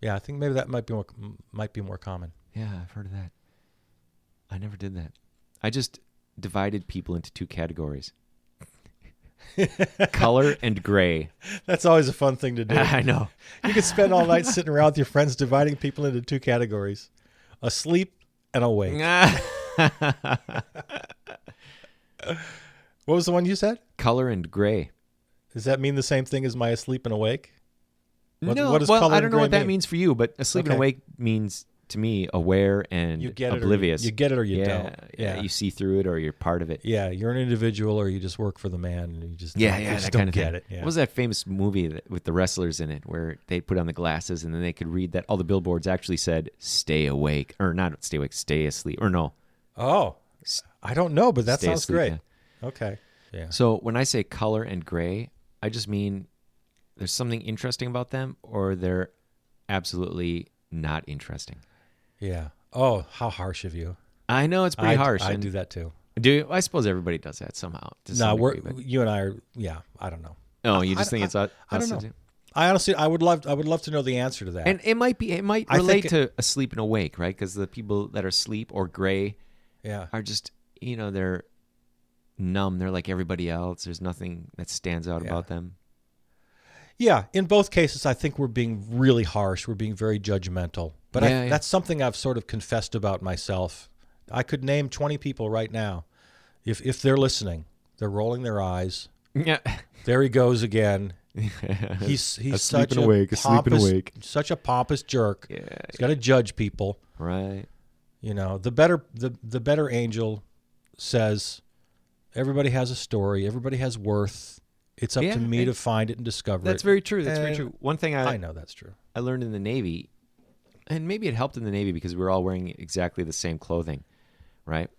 Yeah, I think maybe that might be more common.
Yeah, I've heard of that. I never did that. I just divided people into 2 categories. Color and gray.
That's always a fun thing to do.
I know.
You could spend all night sitting around with your friends dividing people into 2 categories. Asleep and awake. What was the one you said?
Color and gray.
Does that mean the same thing as my asleep and awake?
No,
what does
well,
color
I don't know what that
mean?
means for you, but asleep and awake means, to me, aware and
You get
oblivious.
You get it or you don't.
Yeah, you see through it or you're part of it.
Yeah, you're an individual or you just work for the man and you just
that
don't
kind of
get
thing.
it. Yeah.
What was that famous movie with the wrestlers in it where they put on the glasses and then they could read that all the billboards actually said "Stay awake" or not "Stay awake," "Stay asleep" or no.
Oh, I don't know, but that
Stay
sounds
asleep,
great.
yeah.
Okay. Yeah.
So when I say color and gray, I just mean there's something interesting about them or they're absolutely not interesting.
Yeah. Oh, how harsh of you.
I know it's pretty harsh.
I do that too.
I suppose everybody does that somehow.
No, you and I are. Yeah, I don't know.
Oh, you just think it's us?
I don't know. I honestly, I would love to know the answer to that.
And it might relate to asleep and awake, right? Because the people that are asleep or gray, are just they're numb. They're like everybody else. There's nothing that stands out about them.
Yeah, in both cases, I think we're being really harsh. We're being very judgmental. But that's something I've sort of confessed about myself. I could name 20 people right now. If they're listening, they're rolling their eyes.
Yeah.
There he goes again. He's such
sleeping awake,
such a pompous jerk.
Yeah,
He's got to judge people.
right.
You know, the better angel says, everybody has a story. Everybody has worth. It's up
Yeah,
to me
and
to find it and discover
That's
it.
very true. That's very
And
true. One thing
I know that's true.
I learned in the Navy, and maybe it helped in the Navy because we were all wearing exactly the same clothing, right?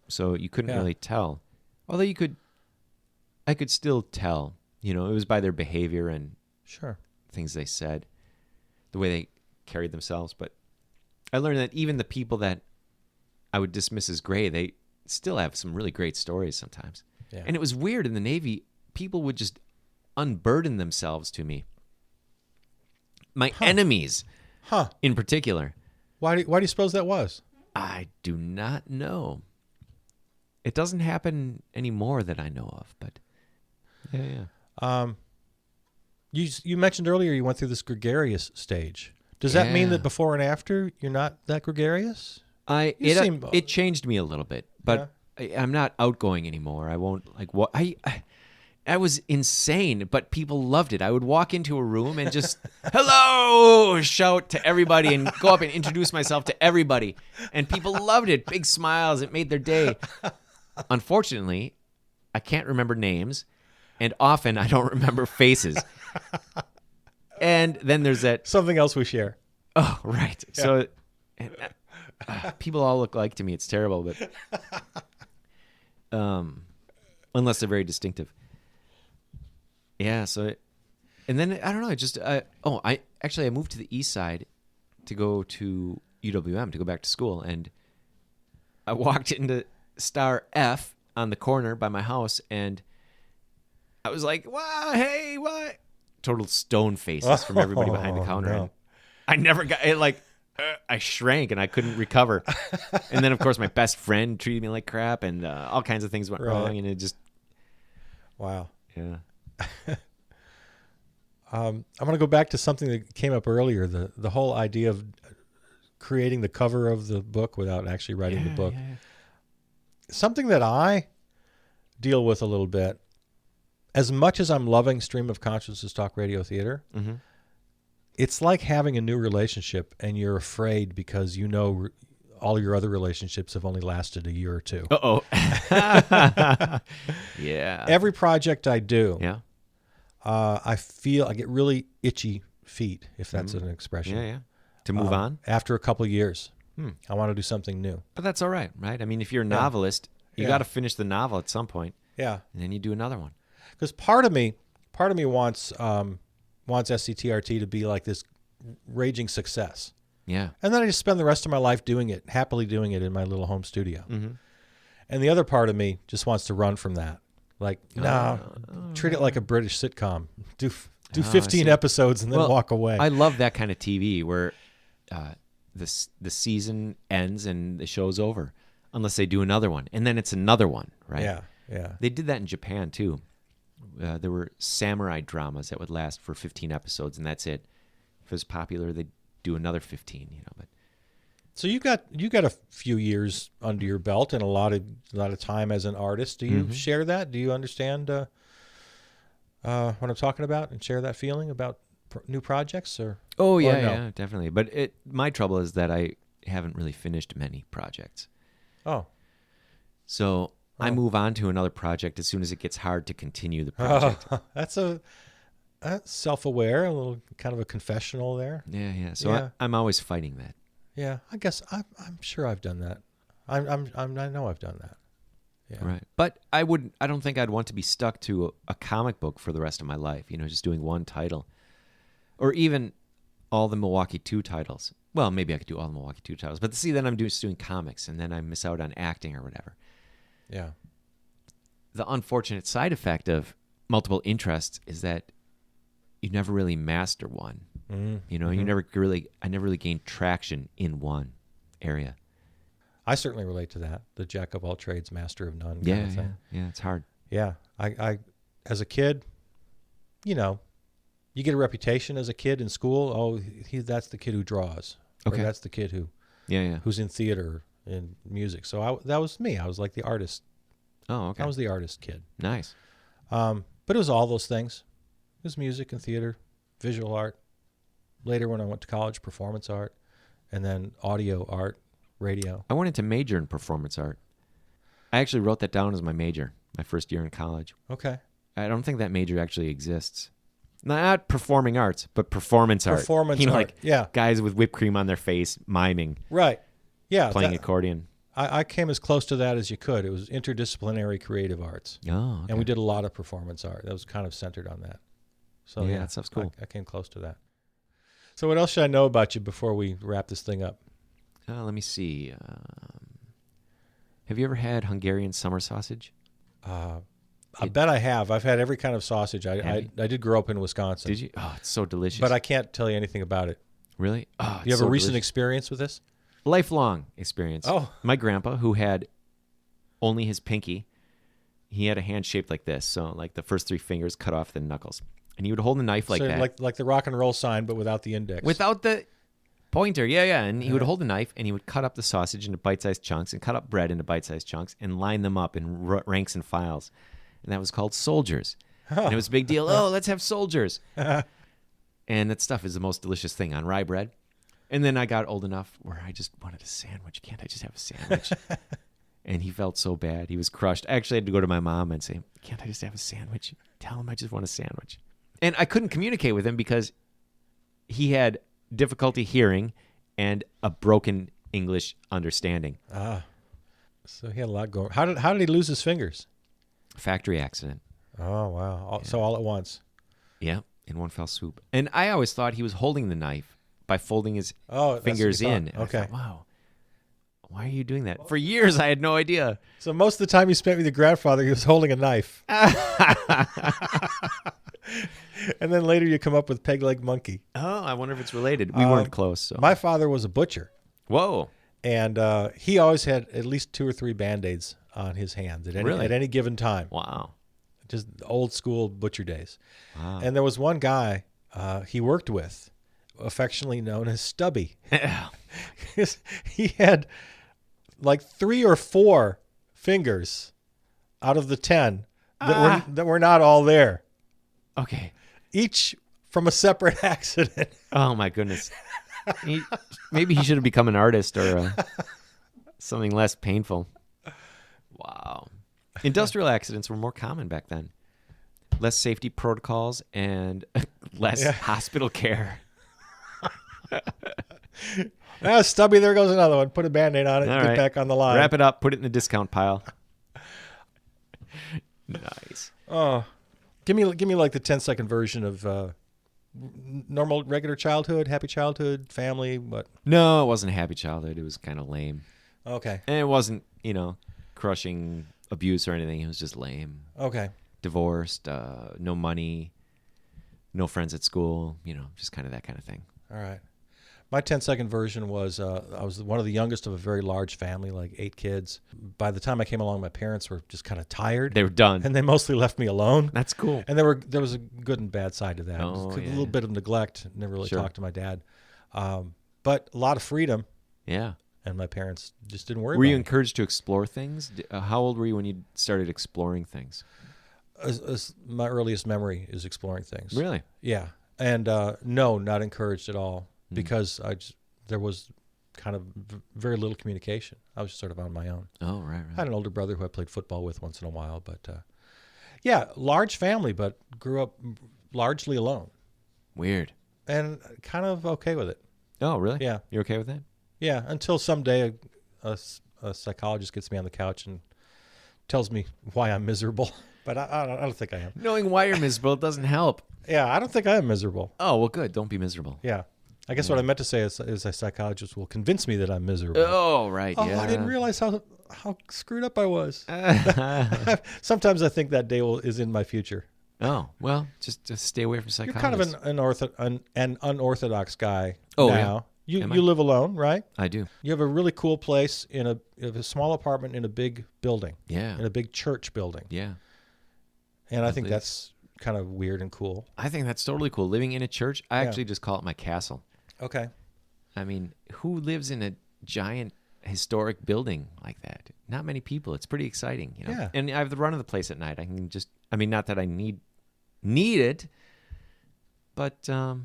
So you couldn't
Yeah.
really tell. Although I could still tell. You know, it was by their behavior and
Sure.
things they said, the way they carried themselves. But I learned that even the people that I would dismiss as gray, they still have some really great stories sometimes.
Yeah.
And it was weird in the Navy. People would just unburden themselves to me. My enemies, in particular.
Why do you suppose that was?
I do not know. It doesn't happen anymore that I know of, but yeah.
You mentioned earlier you went through this gregarious stage. Does that mean
Yeah.
that before and after you're not that gregarious?
It changed me a little bit, but I'm not outgoing anymore. I won't like what I was insane, but people loved it. I would walk into a room and just hello, shout to everybody and go up and introduce myself to everybody, and people loved it. Big smiles. It made their day. Unfortunately, I can't remember names, and often I don't remember faces. And then there's that.
Something else we share.
Oh, right. Yeah. So people all look alike to me. It's terrible, but unless they're very distinctive. Yeah. So, and then I don't know. I moved to the east side to go to UWM to go back to school, and I walked into Star F on the corner by my house, and I was like, "Wow, hey, what?" Total stone faces from everybody behind the counter.
No.
And I never got it. Like, I shrank and I couldn't recover. And then, of course, my best friend treated me like crap, and all kinds of things went wrong. And it just,
wow.
Yeah.
I'm going to go back to something that came up earlier. The whole idea of creating the cover of the book without actually writing the book.
Yeah.
Something that I deal with a little bit. As much as I'm loving Stream of Consciousness Talk Radio Theater, it's like having a new relationship, and you're afraid because you know all your other relationships have only lasted a year or two.
Uh-oh. Yeah.
Every project I do,
Yeah.
I get really itchy feet, if that's an expression.
Yeah. To move on.
After a couple of years, I want to do something new.
But that's all right, right? I mean, if you're a novelist, you got to finish the novel at some point.
Yeah.
And then you do another one.
Because part of me wants SCTRT to be like this raging success.
Yeah.
And then I just spend the rest of my life happily doing it in my little home studio. And the other part of me just wants to run from that. Like, treat it like a British sitcom. Do 15 episodes and then walk away.
I love that kind of TV where the season ends and the show's over, unless they do another one, and then it's another one, right?
Yeah.
They did that in Japan too. There were samurai dramas that would last for 15 episodes, and that's it. If it was popular, they'd do another 15. But
so you got a few years under your belt and a lot of time as an artist. Do you share that? Do you understand what I'm talking about and share that feeling about new projects?
Yeah, definitely. But my trouble is that I haven't really finished many projects.
Oh,
so I move on to another project as soon as it gets hard to continue the project.
That's self-aware, a little kind of a confessional there.
Yeah. So I'm always fighting that.
Yeah, I guess I'm sure I've done that. I know I've done that. Yeah.
Right. But I don't think I'd want to be stuck to a comic book for the rest of my life, just doing one title. Or even all the Milwaukee 2 titles. Well, maybe I could do all the Milwaukee 2 titles. But see, then I'm just doing comics, and then I miss out on acting or whatever.
Yeah.
The unfortunate side effect of multiple interests is that you never really master one. You never really. I never really gained traction in one area.
I certainly relate to that. The jack of all trades, master of none.
Yeah,
kind of thing.
Yeah. It's hard.
Yeah. I as a kid, you get a reputation as a kid in school. Oh, that's the kid who draws.
Okay.
Or that's the kid who.
Yeah.
Who's in theater and music. So that was me. I was like the artist.
Oh, okay.
I was the artist kid.
Nice.
But it was all those things. was music and theater, visual art. Later, when I went to college, performance art, and then audio art, radio.
I wanted to major in performance art. I actually wrote that down as my major, my first year in college.
Okay.
I don't think that major actually exists. Not performing arts, but performance art.
Performance art,
like
yeah.
guys with whipped cream on their face, miming,
Right. Yeah.
playing accordion.
I came as close to that as you could. It was interdisciplinary creative arts.
Oh, okay.
And we did a lot of performance art. That was kind of centered on that. So
Yeah, that stuff's cool.
I came close to that. So what else should I know about you before we wrap this thing up?
Let me see. Have you ever had Hungarian summer sausage?
I bet I have. I've had every kind of sausage. I did grow up in Wisconsin.
Did you? Oh, it's so delicious.
But I can't tell you anything about it.
Really? Oh,
Do you have
so
a recent
delicious.
experience with this?
Lifelong experience.
Oh.
My grandpa, who had only his pinky, he had a hand shaped like this. So like the first 3 fingers cut off the knuckles. And he would hold a knife like
So
that.
like the rock and roll sign, but without the index.
Without the pointer. Yeah. And he would hold a knife and he would cut up the sausage into bite-sized chunks and cut up bread into bite-sized chunks and line them up in ranks and files. And that was called soldiers. And it was a big deal. Oh, let's have soldiers. And that stuff is the most delicious thing on rye bread. And then I got old enough where I just wanted a sandwich. Can't I just have a sandwich? And he felt so bad. He was crushed. I actually had to go to my mom and say, can't I just have a sandwich? Tell him I just want a sandwich. And I couldn't communicate with him because he had difficulty hearing and a broken English understanding.
So he had a lot going. How did he lose his fingers?
Factory accident.
Oh, wow. So all at once.
Yeah, in one fell swoop. And I always thought he was holding the knife by folding his
Oh, that's what
fingers
you thought.
in. And
Okay.
I thought, wow, why are you doing that? For years, I had no idea.
So most of the time you spent with your grandfather, he was holding a knife. And then later you come up with Peg Leg Monkey.
Oh, I wonder if it's related. We weren't close. So.
My father was a butcher.
Whoa.
And he always had at least 2 or 3 Band-Aids on his hands at any given time.
Wow.
Just old school butcher days.
Wow.
And there was one guy he worked with, affectionately known as Stubby. He had like 3 or 4 fingers out of the 10 that were not all there.
Okay.
Each from a separate accident.
Oh, my goodness. Maybe he should have become an artist or something less painful. Wow. Industrial accidents were more common back then. Less safety protocols and less hospital care.
Stubby, there goes another one. Put a Band-Aid on it.
All
Get
right.
back on the line.
Wrap it up. Put it in the discount pile. Nice.
Oh, give me like the 10-second version of normal, regular childhood, happy childhood, family. What?
No, it wasn't a happy childhood. It was kind of lame.
Okay.
And it wasn't, crushing abuse or anything. It was just lame.
Okay.
Divorced, no money, no friends at school, just kind of that kind of thing.
All right. My 10-second version was I was one of the youngest of a very large family, like 8 kids. By the time I came along, my parents were just kind of tired.
They were done.
And they mostly left me alone.
That's cool.
And there was a good and bad side to that.
Oh,
A
yeah.
little bit of neglect. Never really
Sure.
talked to my dad. But a lot of freedom.
Yeah.
And my parents just didn't worry
Were
about
you
it.
encouraged to explore things? How old were you when you started exploring things?
My earliest memory is exploring things.
Really?
Yeah. And no, not encouraged at all, because there was kind of very little communication. I was just sort of on my own.
Oh, right.
I had an older brother who I played football with once in a while, but large family, but grew up largely alone
Weird.
and kind of okay with it.
Oh, really?
Yeah.
You're okay with that?
Yeah, until someday a psychologist gets me on the couch and tells me why I'm miserable. But I don't think I am.
Knowing why you're miserable doesn't help.
Yeah, I don't think I am miserable.
Oh, well, good. Don't be miserable.
Yeah. I guess what I meant to say is a psychologist will convince me that I'm miserable.
Oh, right.
Oh,
Yeah.
I didn't realize how screwed up I was. Sometimes I think that day is in my future.
Oh, well, just stay away from
You're
psychologists.
kind of an unorthodox guy
Oh,
now.
Am I?
You live alone, right?
I do.
You have a really cool place in a small apartment in a big building,
Yeah.
in a big church building.
Yeah.
And I think
Please.
that's kind of weird and cool.
I think that's totally cool. Living in a church, I
Yeah.
actually just call it my castle.
Okay.
I mean, who lives in a giant historic building like that? Not many people. It's pretty exciting,
Yeah.
And I have the run of the place at night. I can just, not that I need it, But I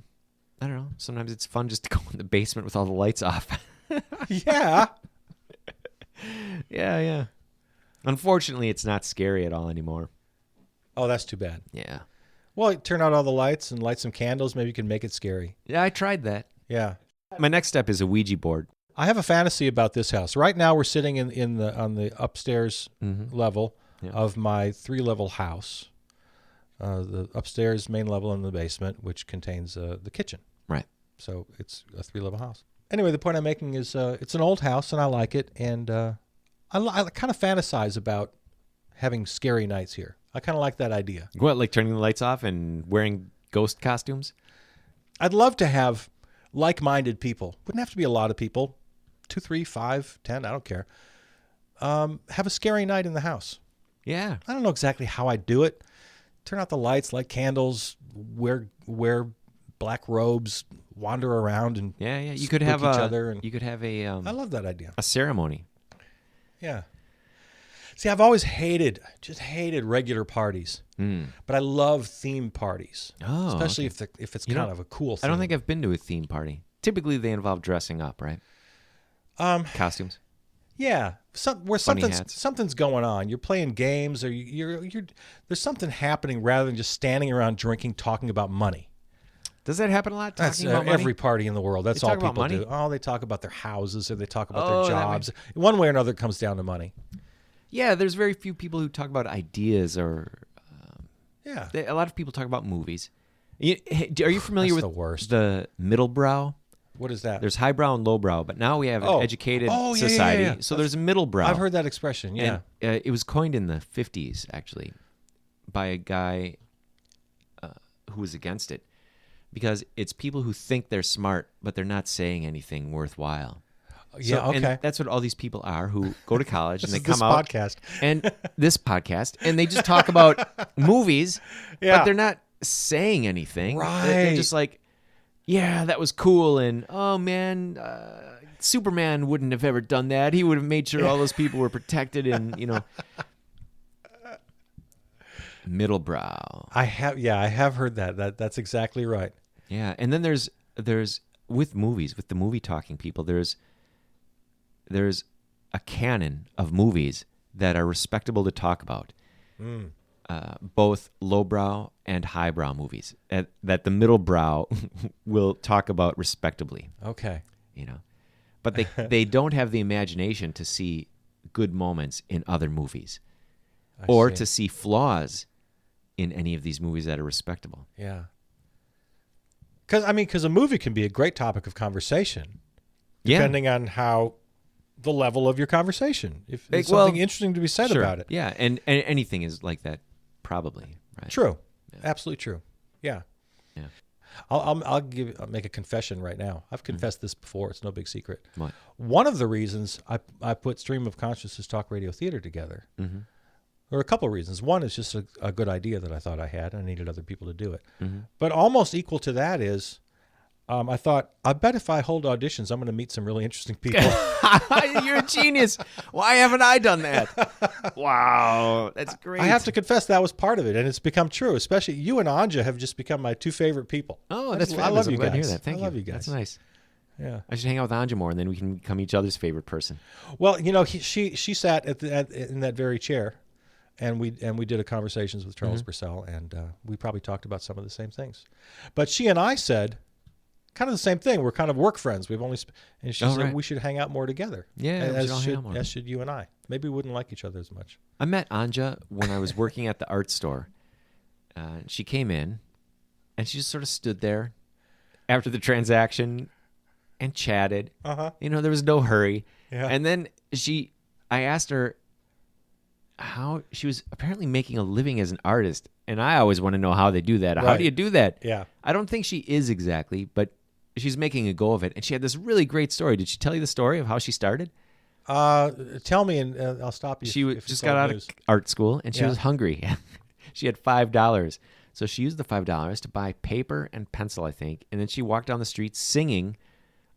don't know. Sometimes it's fun just to go in the basement with all the lights off.
Yeah.
Yeah. Unfortunately, it's not scary at all anymore.
Oh, that's too bad.
Yeah.
Well, turn out all the lights and light some candles. Maybe you can make it scary.
Yeah, I tried that.
Yeah.
My next step is a Ouija board.
I have a fantasy about this house. Right now, we're sitting on the upstairs level of my 3-level house. The upstairs main level and the basement, which contains the kitchen.
Right.
So it's a 3-level house. Anyway, the point I'm making is it's an old house and I like it, and I kind of fantasize about having scary nights here. I kind of like that idea.
What, like turning the lights off and wearing ghost costumes?
I'd love to have like-minded people. Wouldn't have to be a lot of people. 2, 3, 5, 10, I don't care. Have a scary night in the house.
Yeah.
I don't know exactly how I do it. Turn out the lights, light candles, wear black robes, wander around and
You could
spook
have
each other. And
you could have
I love that idea.
a ceremony.
Yeah. See, I've always hated regular parties, but I love theme parties, especially if it's kind of a cool thing.
I don't think I've been to a theme party. Typically, they involve dressing up, right? Costumes.
Yeah, where
Funny hats.
something's going on. You're playing games, or you're there's something happening rather than just standing around drinking, talking about money.
Does that happen a lot?
That's
Talking about money?
every party in the world. That's
They
all
talk about
people
money?
do. Oh, they talk about their houses, or they talk about
Oh,
their
that
jobs. One way or another, it comes down to money.
Yeah, there's very few people who talk about ideas or.
Yeah.
A lot of people talk about movies. Are you familiar
That's
with
the worst.
the middle brow?
What is that?
There's highbrow and lowbrow, but now we have an educated society.
yeah.
So there's a middle brow.
I've heard that expression. Yeah.
And, it was coined in the 50s, actually, by a guy who was against it. Because it's people who think they're smart, but they're not saying anything worthwhile.
Yeah, okay.
And that's what all these people are who go to college and they
This
come out.
podcast.
And this podcast. And they just talk about movies,
Yeah.
but they're not saying anything.
Right.
They're just like, yeah, that was cool. And, oh, man, Superman wouldn't have ever done that. He would have made sure all those people were protected and, middle brow.
I have heard that. That's exactly right.
Yeah, and then there's with movies, with the movie talking people, there's a canon of movies that are respectable to talk about. Both lowbrow and highbrow movies that the middle brow will talk about respectably.
Okay.
But they don't have the imagination to see good moments in other movies or to see flaws in any of these movies that are respectable.
Yeah. Because a movie can be a great topic of conversation, depending on how the level of your conversation. If there's something interesting to be said about it.
Yeah, and anything is like that, probably. Right?
True. Yeah. Absolutely true. Yeah.
Yeah.
I'll make a confession right now. I've confessed this before. It's no big secret.
What?
One of the reasons I put Stream of Consciousness Talk Radio Theater together, there are a couple of reasons. One is just a good idea that I thought I had, and I needed other people to do it. But almost equal to that is, I thought, I bet if I hold auditions, I'm going to meet some really interesting people.
You're a genius. Why haven't I done that? Wow, that's great.
I have to confess that was part of it, and it's become true. Especially you and Anja have just become my two favorite people.
Oh, that's
I love you
glad to
guys.
hear that. Thank you.
I love you guys.
That's nice.
Yeah.
I should hang out with Anja more, and then we can become each other's favorite person.
Well, she sat in that very chair. And we did a conversations with Charles Bursell, and we probably talked about some of the same things. But she and I said kind of the same thing. We're kind of work friends. And she said we should hang out more together.
Yeah,
as should you and I. Maybe we wouldn't like each other as much.
I met Anja when I was working at the art store. She came in, and she just sort of stood there after the transaction and chatted. There was no hurry.
Yeah.
And then I asked her how she was apparently making a living as an artist, and I always want to know how they do that. How
Right.
do you do that?
Yeah.
I don't think she is exactly, but she's making a go of it, and she had this really great story. Did she tell you the story of how she started?
Tell me, and I'll stop you.
She
if
just
it's
got
old
out
news.
of art school, and she
Yeah.
was hungry. She had $5, so she used the $5 to buy paper and pencil, I think, and then she walked down the street singing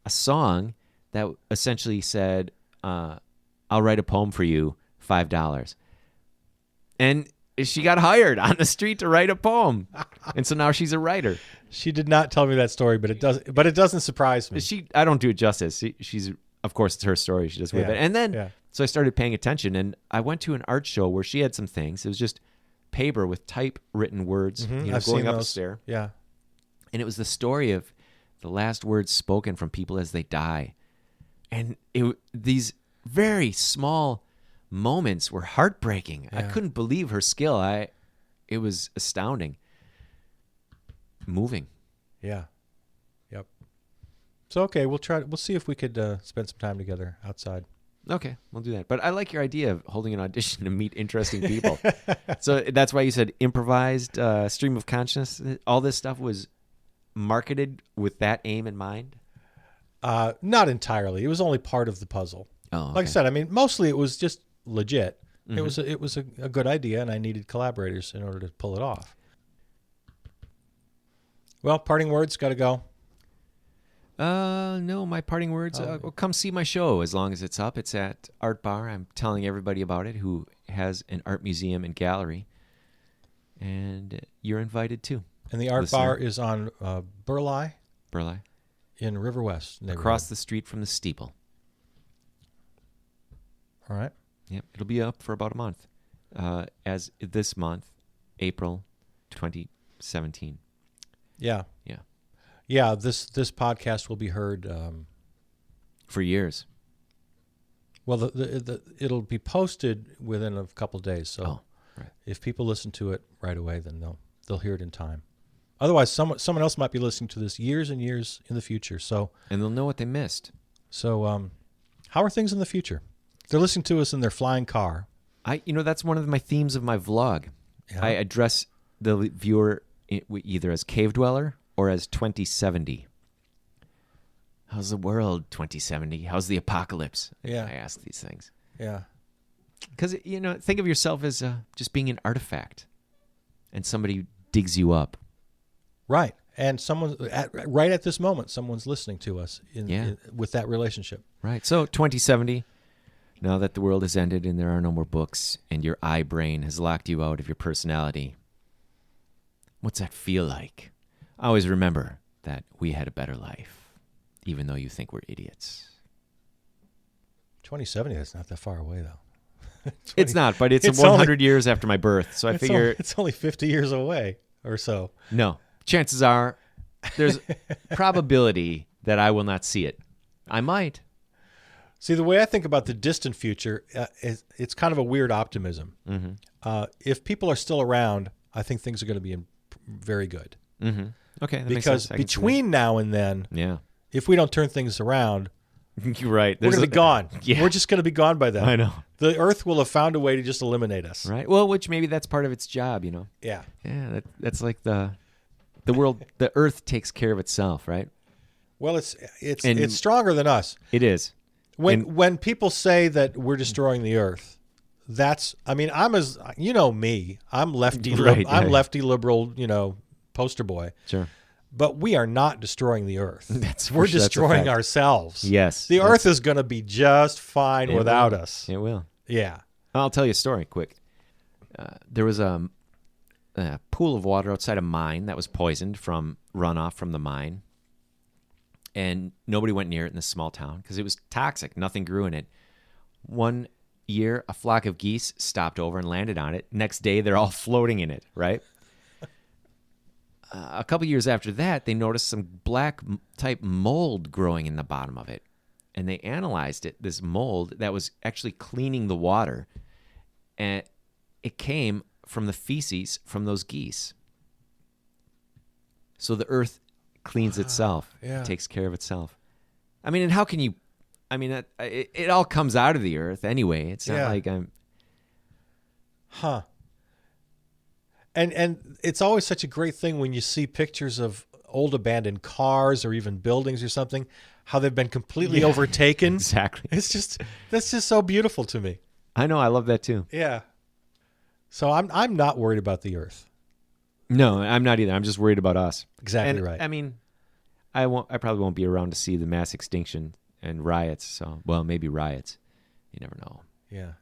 a song that essentially said, "I'll write a poem for you, $5." And she got hired on the street to write a poem, and so now she's a writer.
She did not tell me that story, but it doesn't surprise me.
I don't do it justice. She's, of course, it's her story. She does with it. And then, so I started paying attention, and I went to an art show where she had some things. It was just paper with typewritten words,
I've
going
seen
up a
those.
stair.
Yeah.
And it was the story of the last words spoken from people as they die. And these very small moments were heartbreaking. I couldn't believe her skill. It was astounding. Moving.
Yeah. Yep. So, okay, we'll see if we could spend some time together outside.
Okay, we'll do that. But I like your idea of holding an audition to meet interesting people. So that's why you said improvised stream of consciousness. All this stuff was marketed with that aim in mind?
Not entirely. It was only part of the puzzle.
Oh, okay.
Like I said, I mean, mostly it was just legit. Mm-hmm. It was a good idea, and I needed collaborators in order to pull it off. Well, parting words, got to go.
No, my parting words, well, come see my show as long as it's up. It's at Art Bar. I'm telling everybody about it who has an art museum and gallery. And you're invited too.
And the Art Bar is on Burleigh in River West neighborhood.
Across the street from the steeple.
All right.
Yep, it'll be up for about a month. As this month, April 2017.
Yeah.
Yeah.
Yeah, this podcast will be heard
for years.
Well, it'll be posted within a couple of days. So
right.
If people listen to it right away, then they'll hear it in time. Otherwise, someone else might be listening to this years and years in the future.
And they'll know what they missed.
So, how are things in the future? They're listening to us in their flying car.
That's one of my themes of my vlog.
Yeah.
I address the viewer either as cave dweller or as 2070. How's the world 2070? How's the apocalypse?
Yeah.
I ask these things.
Yeah.
Because, think of yourself as just being an artifact and somebody digs you up.
Right. And right at this moment, someone's listening to us with that relationship.
Right. So 2070, now that the world has ended and there are no more books and your eye brain has locked you out of your personality, what's that feel like? I always remember that we had a better life, even though you think we're idiots.
2070, that's not that far away, though.
It's not, but it's 100 years after my birth, so I figure...
It's only 50 years away or so.
No. Chances are there's probability that I will not see it. I might.
See, the way I think about the distant future, it's kind of a weird optimism.
Mm-hmm.
If people are still around, I think things are going to be very good.
Mm-hmm. Okay, that
because
makes sense.
between now and then, if we don't turn things around,
you're right.
We're going to be gone.
Yeah.
We're just going to be gone by then.
I know.
The Earth will have found a way to just eliminate us.
Right. Well, which maybe that's part of its job,
Yeah.
Yeah, that's like the world. The Earth takes care of itself, right?
Well, it's stronger than us.
It is.
When people say that we're destroying the Earth, I'm me. I'm lefty.
Right,
I'm lefty liberal. Poster boy.
Sure.
But we are not destroying the Earth.
We're
destroying ourselves.
Yes.
The Earth is going to be just fine without us.
It will.
Yeah.
I'll tell you a story quick. There was a pool of water outside a mine that was poisoned from runoff from the mine. And nobody went near it in this small town because it was toxic. Nothing grew in it. One year, a flock of geese stopped over and landed on it. Next day, they're all floating in it, right? A couple years after that, they noticed some black-type mold growing in the bottom of it. And they analyzed it, this mold that was actually cleaning the water. And it came from the feces from those geese. So the earth cleans itself, takes care of itself. I mean, and how can you... I mean, it all comes out of the earth anyway. It's not like I'm...
Huh. And it's always such a great thing when you see pictures of old abandoned cars or even buildings or something, how they've been completely overtaken.
Exactly.
That's just so beautiful to me.
I know. I love that too.
Yeah. So I'm not worried about the Earth.
No, I'm not either. I'm just worried about us.
Exactly right.
I mean, I probably won't be around to see the mass extinction and riots. So, well, maybe riots. You never know.
Yeah.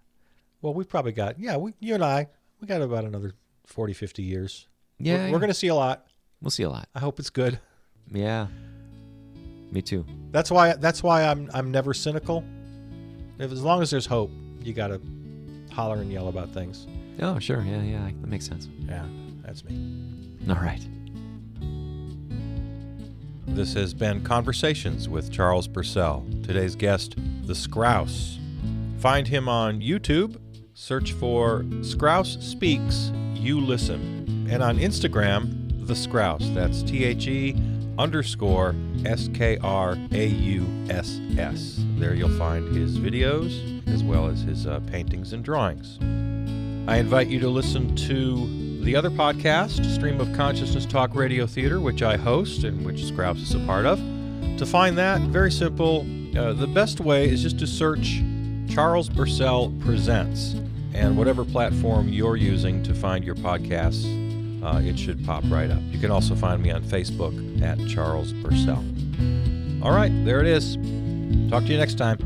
Well, we've probably got, you and I, We got about another 40, 50 years.
Yeah.
We're going to see a lot.
We'll see a lot.
I hope it's good.
Yeah. Me too.
That's why I'm never cynical. As long as there's hope, you got to holler and yell about things.
Oh, sure. Yeah. That makes sense.
Yeah, that's me.
All right.
This has been Conversations with Charles Bursell. Today's guest, the Skrauss. Find him on YouTube. Search for Skrauss Speaks, You Listen. And on Instagram, the Skrauss. That's THE_SKRAUSS. There you'll find his videos as well as his paintings and drawings. I invite you to listen to the other podcast, Stream of Consciousness Talk Radio Theater, which I host and which Skrauss is a part of. To find that, very simple. The best way is just to search Charles Bursell Presents, and whatever platform you're using to find your podcasts, it should pop right up. You can also find me on Facebook at Charles Bursell. All right, there it is. Talk to you next time.